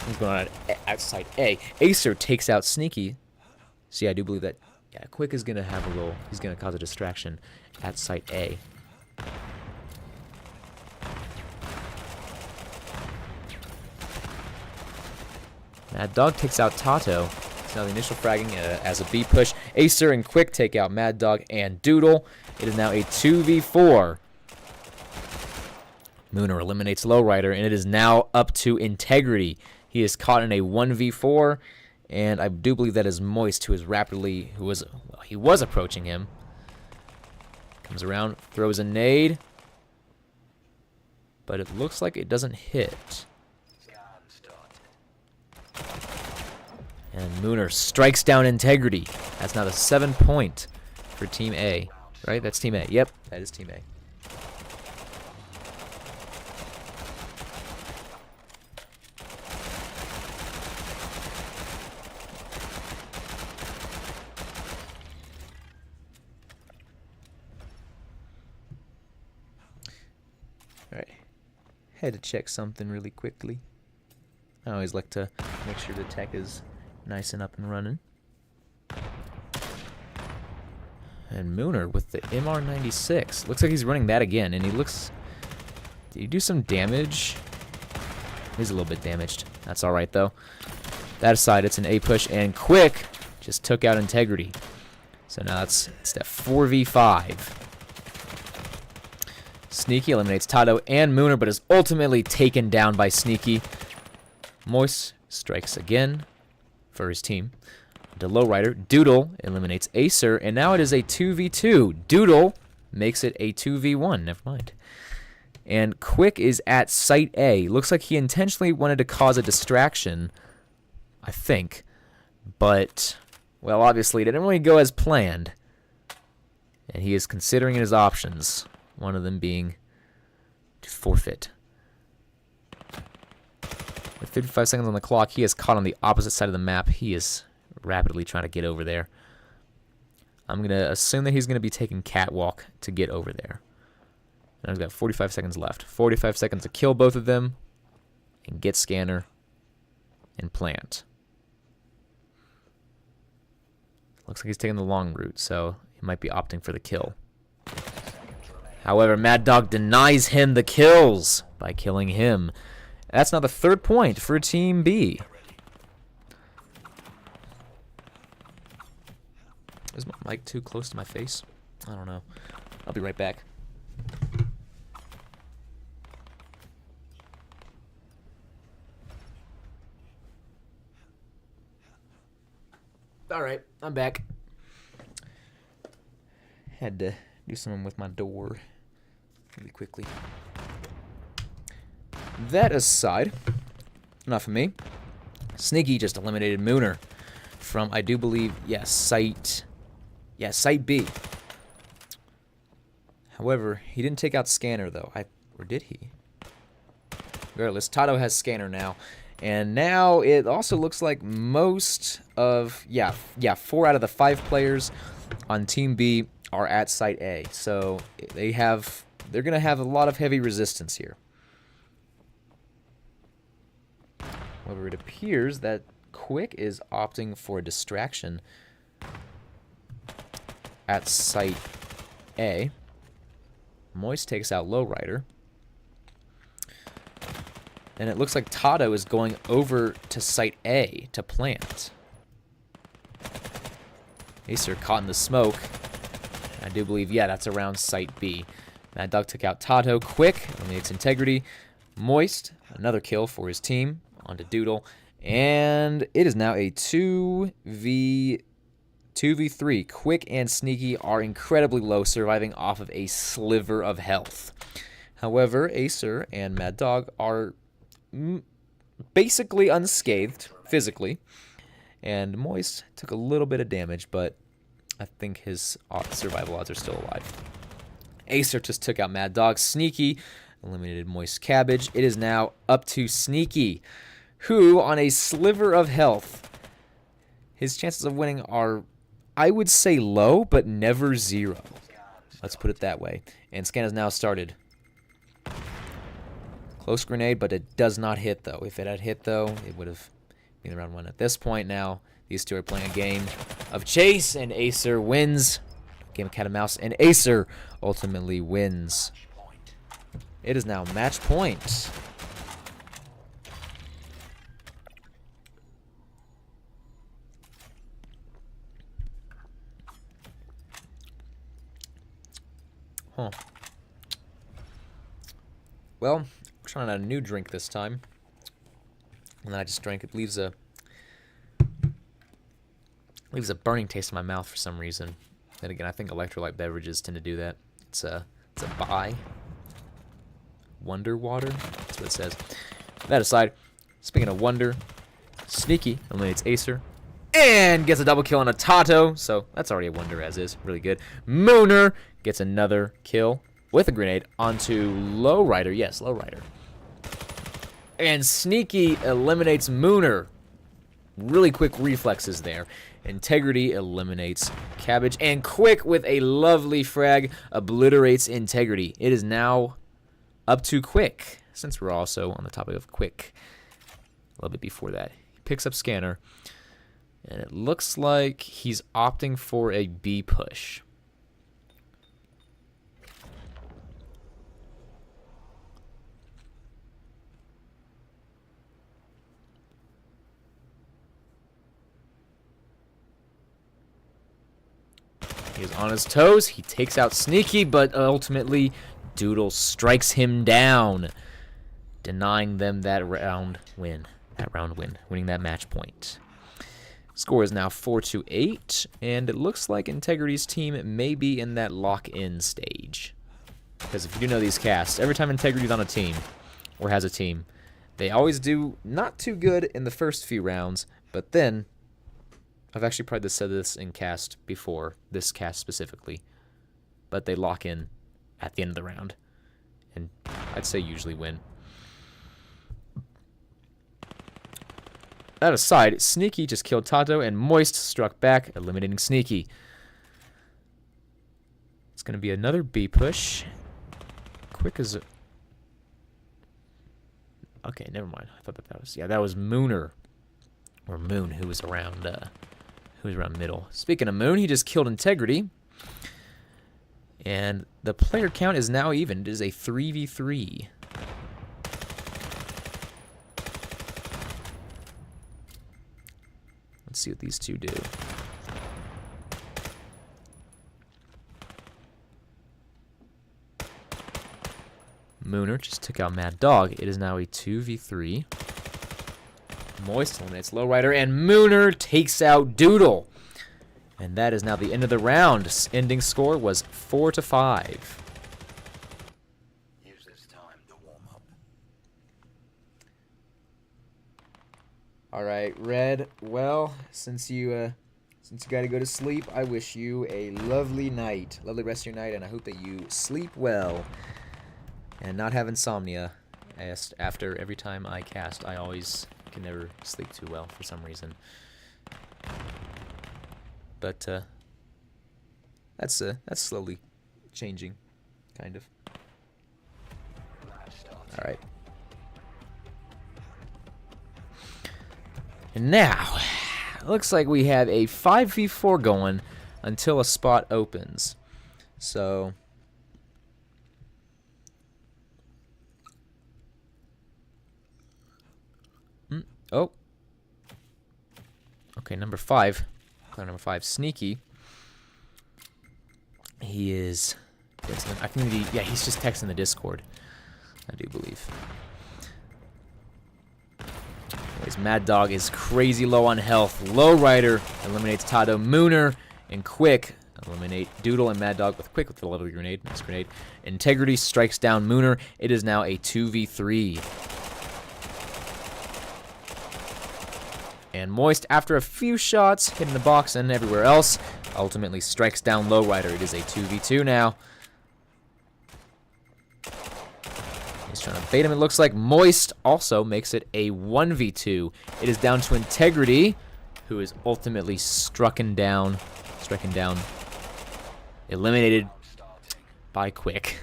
what's going on outside A. Acer takes out Sneaky. See, I do believe that. Yeah, Quick is gonna have a little. He's gonna cause a distraction at site A. Mad Dog takes out Tato. It's now the initial fragging as a B push. Acer and Quick take out Mad Dog and Doodle. It is now a 2v4. Mooner eliminates Lowrider, and it is now up to Integrity. He is caught in a 1v4, and I do believe that is Moist, who was approaching him. Comes around, throws a nade, but it looks like it doesn't hit. And Mooner strikes down Integrity. That's now the 7-point for Team A. Right? That's Team A. Yep, that is Team A. Alright. Had to check something really quickly. I always like to make sure the tech is nice and up and running. And Mooner with the MR96. Looks like he's running that again, and he looks... Did he do some damage? He's a little bit damaged. That's alright, though. That aside, it's an A push, and Quick just took out Integrity. So now it's that 4v5. Sneaky eliminates Tato and Mooner, but is ultimately taken down by Sneaky. Moist strikes again for his team. The Lowrider, Doodle eliminates Acer, and now it is a 2v2. Doodle makes it a 2v1. Never mind. And Quick is at Site A. Looks like he intentionally wanted to cause a distraction, I think. But, well, obviously it didn't really go as planned. And he is considering his options. One of them being to forfeit. With 55 seconds on the clock, he is caught on the opposite side of the map. He is rapidly trying to get over there. I'm going to assume that he's going to be taking Catwalk to get over there. And I've got 45 seconds left. 45 seconds to kill both of them and get Scanner and plant. Looks like he's taking the long route, so he might be opting for the kill. However, Mad Dog denies him the kills by killing him. That's now the 3rd point for Team B. Is my mic too close to my face? I don't know. I'll be right back. Alright, I'm back. Had to do something with my door really quickly. That aside, enough of me. Sneaky just eliminated Mooner from, I do believe, yes, Site B. However, he didn't take out Scanner, though. Or did he? Regardless, Tato has Scanner now. And now it also looks like most of, 4 out of the 5 players on Team B are at Site A. So they're going to have a lot of heavy resistance here. However, it appears that Quick is opting for a distraction at Site A. Moist takes out Lowrider. And it looks like Tato is going over to Site A to plant. Acer caught in the smoke. I do believe, that's around Site B. Mad Dog took out Tato. Quick eliminates Integrity. Moist, another kill for his team. Onto Doodle. And it is now a 2v3. Quick and Sneaky are incredibly low, surviving off of a sliver of health. However, Acer and Mad Dog are basically unscathed physically, and Moist took a little bit of damage, but I think his survival odds are still alive. Acer just took out Mad Dog. Sneaky eliminated Moist Cabbage. It is now up to Sneaky, who, on a sliver of health, his chances of winning are, I would say, low, but never zero. Let's put it that way. And Scan has now started. Close grenade, but it does not hit, though. If it had hit, though, it would have been round 1. At this point now, these two are playing a game of chase, and Acer wins. Game of cat and mouse, and Acer ultimately wins. It is now match point. Huh. Well, we're trying out a new drink this time. And then I just drank it. Leaves a burning taste in my mouth for some reason. And again, I think electrolyte beverages tend to do that. It's a buy. Wonder water. That's what it says. That aside, speaking of Wonder, Sneaky eliminates Acer. And gets a double kill on a Tato, so that's already a wonder as is. Really good. Mooner gets another kill with a grenade onto Lowrider. Yes, Lowrider. And Sneaky eliminates Mooner. Really quick reflexes there. Integrity eliminates Cabbage. And Quick with a lovely frag obliterates Integrity. It is now up to Quick, since we're also on the topic of Quick. A little bit before that. He picks up Scanner. And it looks like he's opting for a B push. He's on his toes. He takes out Sneaky, but ultimately Doodle strikes him down, denying them that round win. Winning that match point. Score is now 4-8, and it looks like Integrity's team may be in that lock-in stage. Because if you do know these casts, every time Integrity's on a team, or has a team, they always do not too good in the first few rounds, but then, I've actually probably said this in cast before, this cast specifically, but they lock in at the end of the round, and I'd say usually win. That aside, Sneaky just killed Tato, and Moist struck back, eliminating Sneaky. It's going to be another B push. Quick as... Okay, never mind. I thought that was... Yeah, that was Mooner. Or Moon, who was around middle. Speaking of Moon, he just killed Integrity. And the player count is now even. It is a 3v3. Let's see what these two do. Mooner just took out Mad Dog. It is now a 2v3. Moist eliminates Lowrider, and Mooner takes out Doodle. And that is now the end of the round. Ending score was 4-5. Use this time to warm up. All right, Red. Well, since you got to go to sleep, I wish you a lovely night, lovely rest of your night, and I hope that you sleep well and not have insomnia. As after every time I cast, I always can never sleep too well for some reason. But that's slowly changing, kind of. All right. And now, it looks like we have a 5v4 going until a spot opens. So, oh, okay, number 5, player number 5, Sneaky. He is texting. I think yeah, he's just texting the Discord, I do believe. Anyways, Mad Dog is crazy low on health. Lowrider eliminates Tato. Mooner and Quick eliminate Doodle, and Mad Dog with Quick with the lovely grenade. Nice grenade. Integrity strikes down Mooner. It is now a 2v3. And Moist, after a few shots hitting the box and everywhere else, ultimately strikes down Lowrider. It is a 2v2 now. He's trying to bait him, it looks like. Moist also makes it a 1v2. It is down to Integrity, who is ultimately stricken down, eliminated by Quick.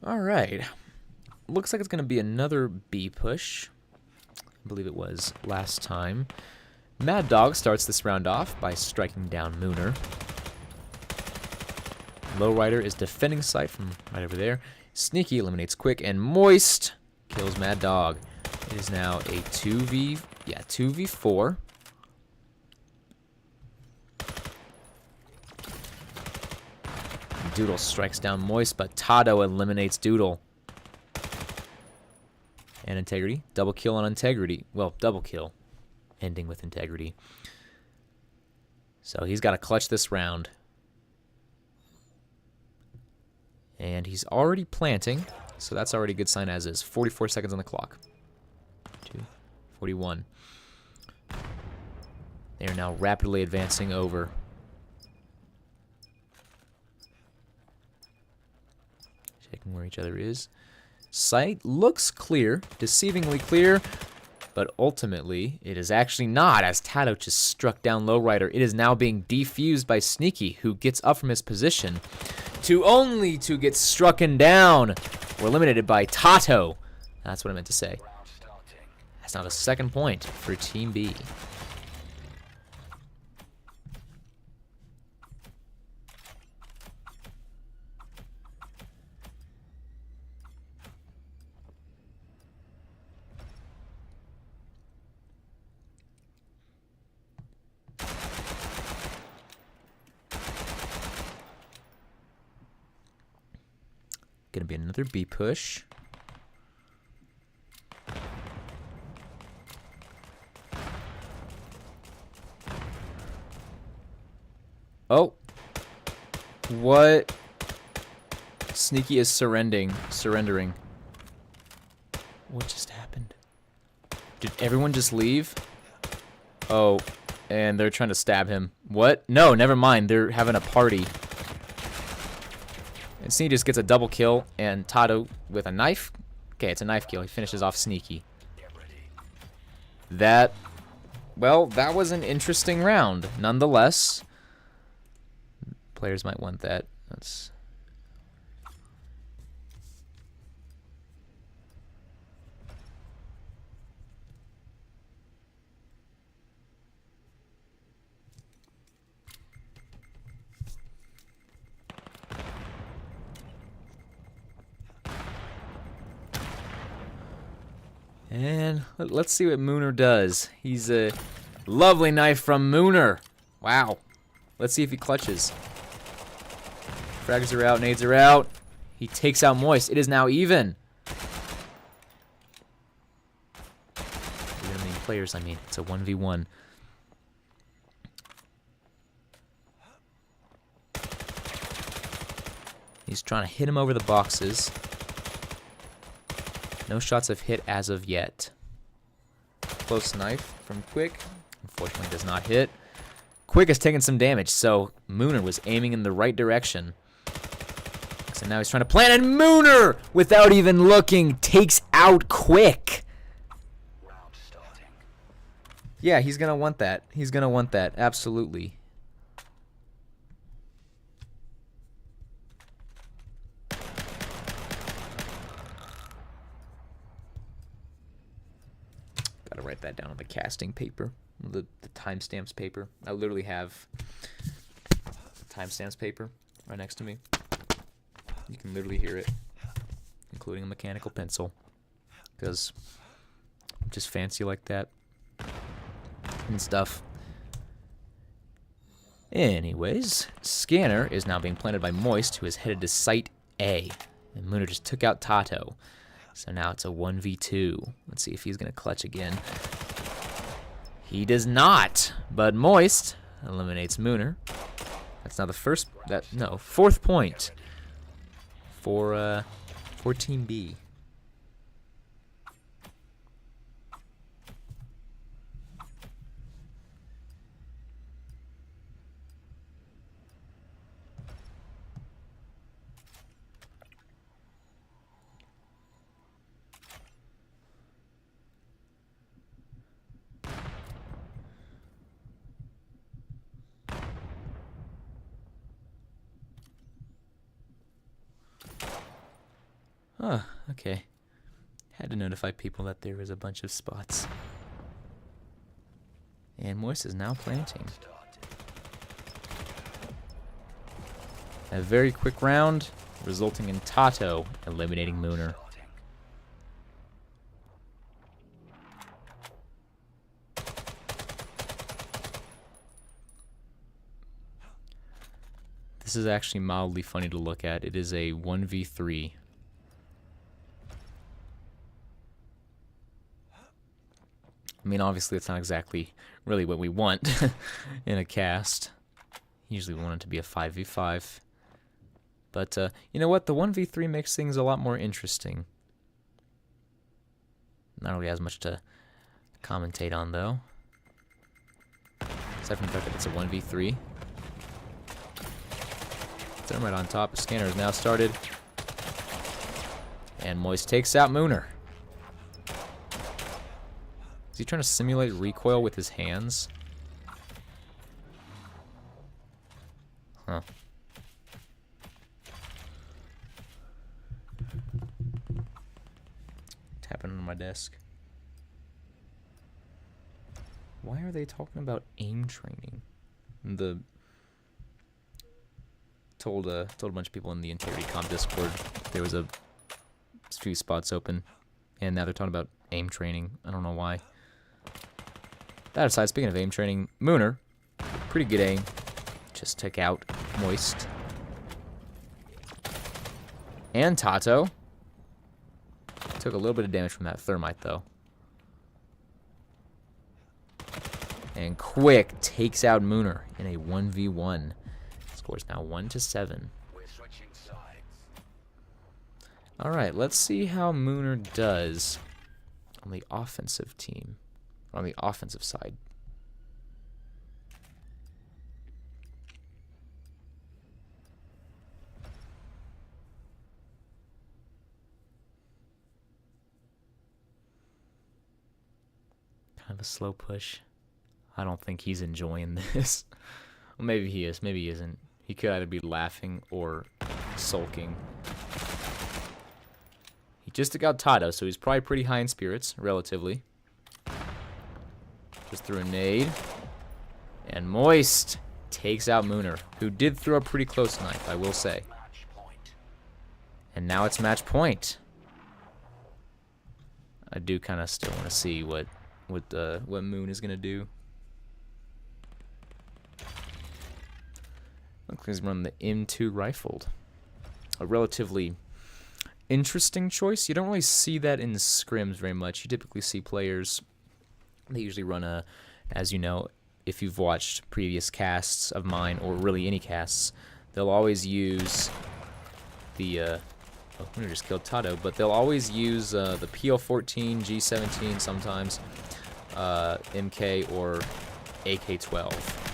All right. Looks like it's going to be another B push. I believe it was last time. Mad Dog starts this round off by striking down Mooner. Lowrider is defending site from right over there. Sneaky eliminates Quick, and Moist kills Mad Dog. It is now a 2v4. Doodle strikes down Moist, but Tato eliminates Doodle. And Integrity. Double kill on Integrity. Well, double kill. Ending with Integrity. So he's got to clutch this round. And he's already planting. So that's already a good sign as is. 44 seconds on the clock. 41. They are now rapidly advancing over. Checking where each other is. Sight looks clear, deceivingly clear, but ultimately it is actually not, as Tato just struck down Lowrider. It is now being defused by Sneaky, who gets up from his position to get strucken down. We're eliminated by Tato. That's what I meant to say. That's now the second point for Team B. Gonna be another B push. Oh. What? Sneaky is surrendering. What just happened? Did everyone just leave? Oh, and they're trying to stab him. What? No, never mind. They're having a party. And Sneaky just gets a double kill, and Tato with a knife. Okay, it's a knife kill. He finishes off Sneaky. That was an interesting round. Nonetheless, players might want that. That's... And let's see what Mooner does. He's a lovely knife from Mooner. Wow. Let's see if he clutches. Frags are out, nades are out. He takes out Moist. It is now even. Players, I mean. It's a 1v1. He's trying to hit him over the boxes. No shots have hit as of yet. Close knife from Quick. Unfortunately does not hit. Quick has taken some damage, so Mooner was aiming in the right direction. So now he's trying to plant, and Mooner, without even looking, takes out Quick. Yeah, he's going to want that. He's going to want that, absolutely. Gotta write that down on the casting paper, the timestamps paper. I literally have timestamps paper right next to me. You can literally hear it, including a mechanical pencil, because I'm just fancy like that and stuff. Anyways, Scanner is now being planted by Moist, who is headed to Site A. And Mooner just took out Tato. So now it's a 1v2. Let's see if he's going to clutch again. He does not, but Moist eliminates Mooner. That's now the fourth point for Team B. Oh, okay. Had to notify people that there was a bunch of spots. And Moist is now planting. A very quick round, resulting in Tato eliminating Mooner. This is actually mildly funny to look at. It is a 1v3. mean, obviously, it's not exactly really what we want in a cast. Usually we want it to be a 5v5. But, you know what? The 1v3 makes things a lot more interesting. Not really as much to commentate on, though. Aside from the fact that it's a 1v3. Thermite on top. Scanner is now started. And Moist takes out Mooner. Is he trying to simulate recoil with his hands? Huh. Tapping on my desk. Why are they talking about aim training? Told a bunch of people in the Integrity Comp Discord there was a few spots open, and now they're talking about aim training. I don't know why. That aside, speaking of aim training, Mooner, pretty good aim. Just took out Moist. And Tato. Took a little bit of damage from that Thermite, though. And Quick takes out Mooner in a 1v1. Score's now 1-7. We're switching sides. Alright, let's see how Mooner does on the offensive team. On the offensive side. Kind of a slow push. I don't think he's enjoying this. Well, maybe he is, maybe he isn't. He could either be laughing or sulking. He just took out Tato, so he's probably pretty high in spirits, relatively. Just threw a nade. And Moist takes out Mooner, who did throw a pretty close knife, I will say. Match point. And now it's match point. I do kind of still want to see what Moon is gonna do. Looks like he's running the M2 rifled. A relatively interesting choice. You don't really see that in scrims very much. You typically see players, they usually run a, as you know, if you've watched previous casts of mine, or really any casts, they'll always use the, oh, we just killed Tato, but they'll always use the PL-14, G17 sometimes, MK, or AK-12.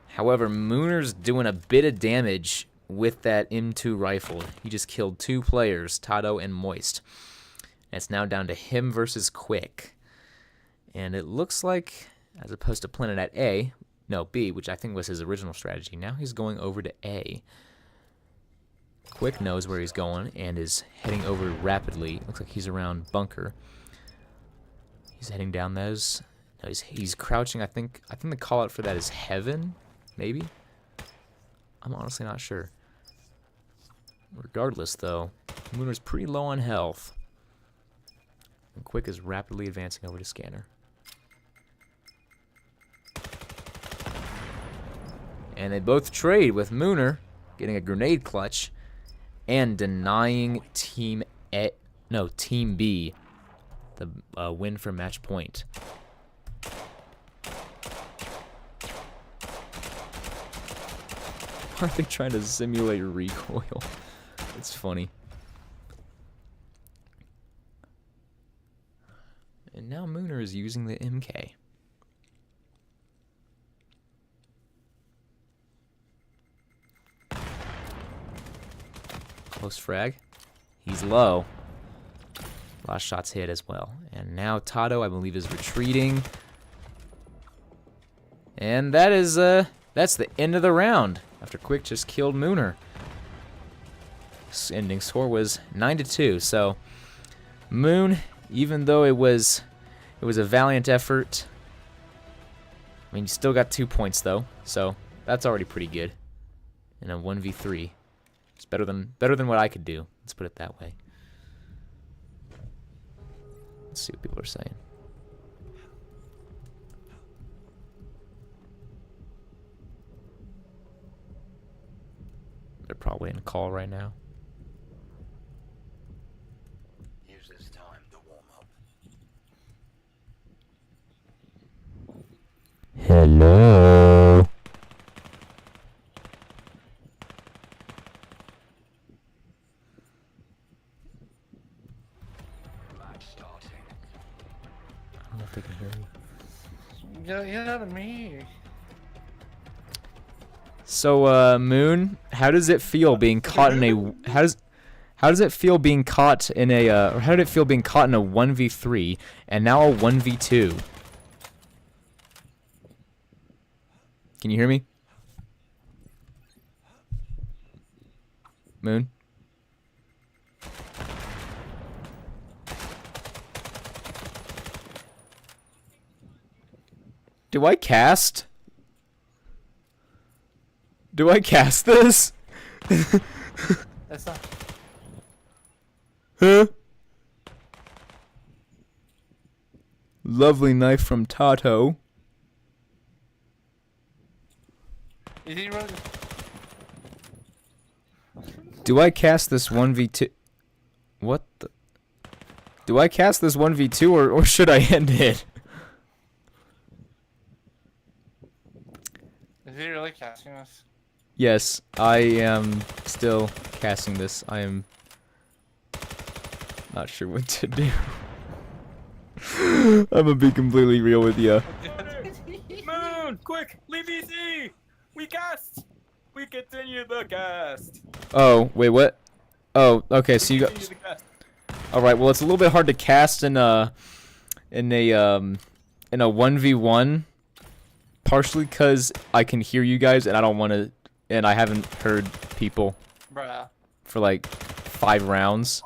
However, Mooner's doing a bit of damage with that M2 rifle. He just killed 2 players, Tato and Moist. And it's now down to him versus Quick. And it looks like, as opposed to planning at A, no, B, which I think was his original strategy, now he's going over to A. Quick knows where he's going and is heading over rapidly. Looks like he's around bunker. He's heading down those. No, he's crouching. I think the call out for that is heaven. Maybe? I'm honestly not sure. Regardless, though, Mooner's pretty low on health. And Quick is rapidly advancing over to Scanner. And they both trade, with Mooner getting a grenade clutch and denying Team B the win for match point. Are they trying to simulate recoil? It's funny. And now Mooner is using the MK. Close frag. He's low. Last shot's hit as well. And now Tato, I believe, is retreating. And that is that's the end of the round. After Quick just killed Mooner. Ending score was 9-2. So Moon, even though it was a valiant effort, I mean, you still got 2 points though, so that's already pretty good. In a 1v3, it's better than what I could do. Let's put it that way. Let's see what people are saying. They're probably in a call right now. Use this time to warm up. Hello. Match starting. I don't know if they can hear me. Yeah, me. So, Moon, how does it feel being caught in a how does it feel being caught in a or how did it feel being caught in a 1v3 and now a 1v2? Can you hear me? Moon? Do I cast? Do I cast this? That's not. Huh? Lovely knife from Tato. Is he really? Do I cast this 1v2? What the? Do I cast this 1v2 or should I end it? Is he really casting us? Yes, I am still casting this. I am not sure what to do. I'm gonna be completely real with you. Moon, quick, leave EC. We cast. We continue the cast. Oh, wait, what? Oh, okay, so you got. Continue the cast. All right, well, it's a little bit hard to cast in a 1v1, partially because I can hear you guys and I don't want to, and I haven't heard people Bruh. for like 5 rounds.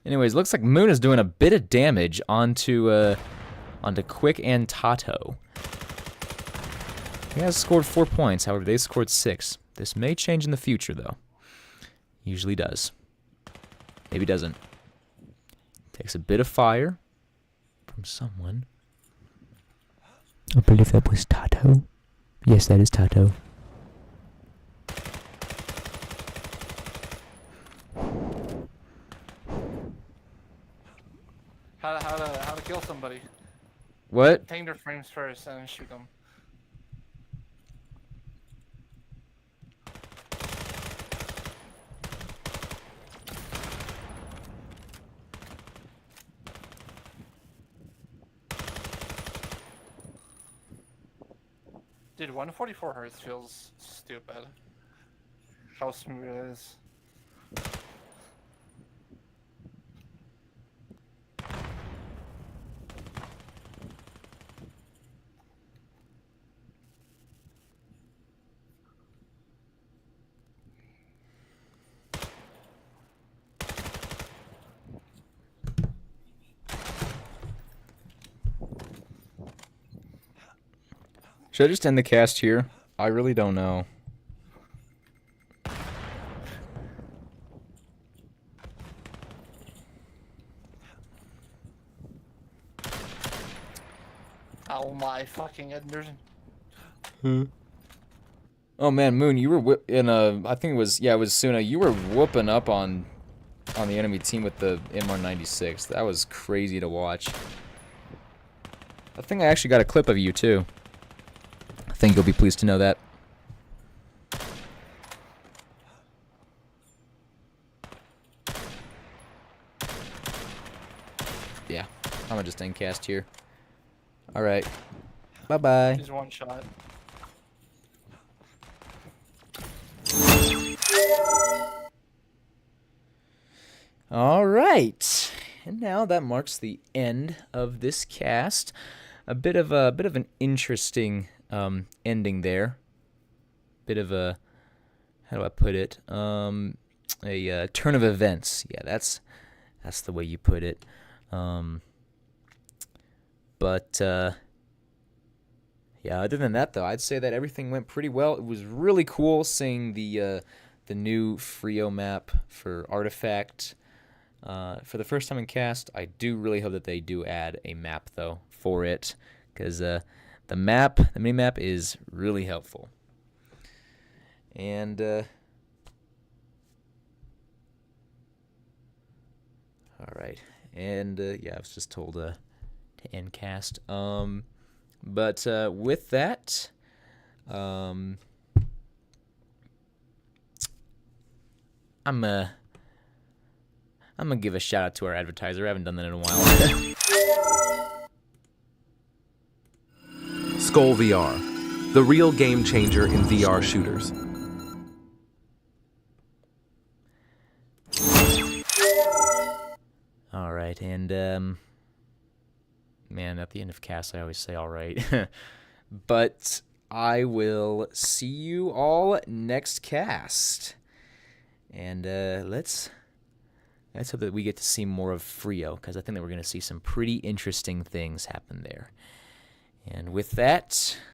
Anyways, looks like Moon is doing a bit of damage onto Quick and Tato. He has scored 4 points, however, they scored 6. This may change in the future, though. Usually does. Maybe doesn't. Takes a bit of fire from someone. I believe that was Tato. Yes, that is Tato. How to kill somebody? What? Take their frames first and shoot them. Dude, 144 hertz feels stupid. How smooth it is. Should I just end the cast here? I really don't know. Oh my fucking Enders. Oh man, Moon, you were I think it was Suna. You were whooping up on the enemy team with the MR96. That was crazy to watch. I think I actually got a clip of you too. I think you'll be pleased to know that. Yeah, I'm gonna just end cast here. Alright. Bye-bye. Just one shot. Alright. And now that marks the end of this cast. A bit of an interesting ending there. Bit of a, how do I put it? A turn of events. Yeah, that's the way you put it. But yeah, other than that though, I'd say that everything went pretty well. It was really cool seeing the new Frio map for Artifact. For the first time in cast, I do really hope that they do add a map though for it, because the mini map is really helpful. And all right, and yeah, I was just told to end cast. But with that, I'm gonna give a shout out to our advertiser. I haven't done that in a while. Skull VR, the real game changer in VR shooters. All right, and man, at the end of cast, I always say all right, but I will see you all next cast, and let's hope that we get to see more of Frio, because I think that we're going to see some pretty interesting things happen there. And with that,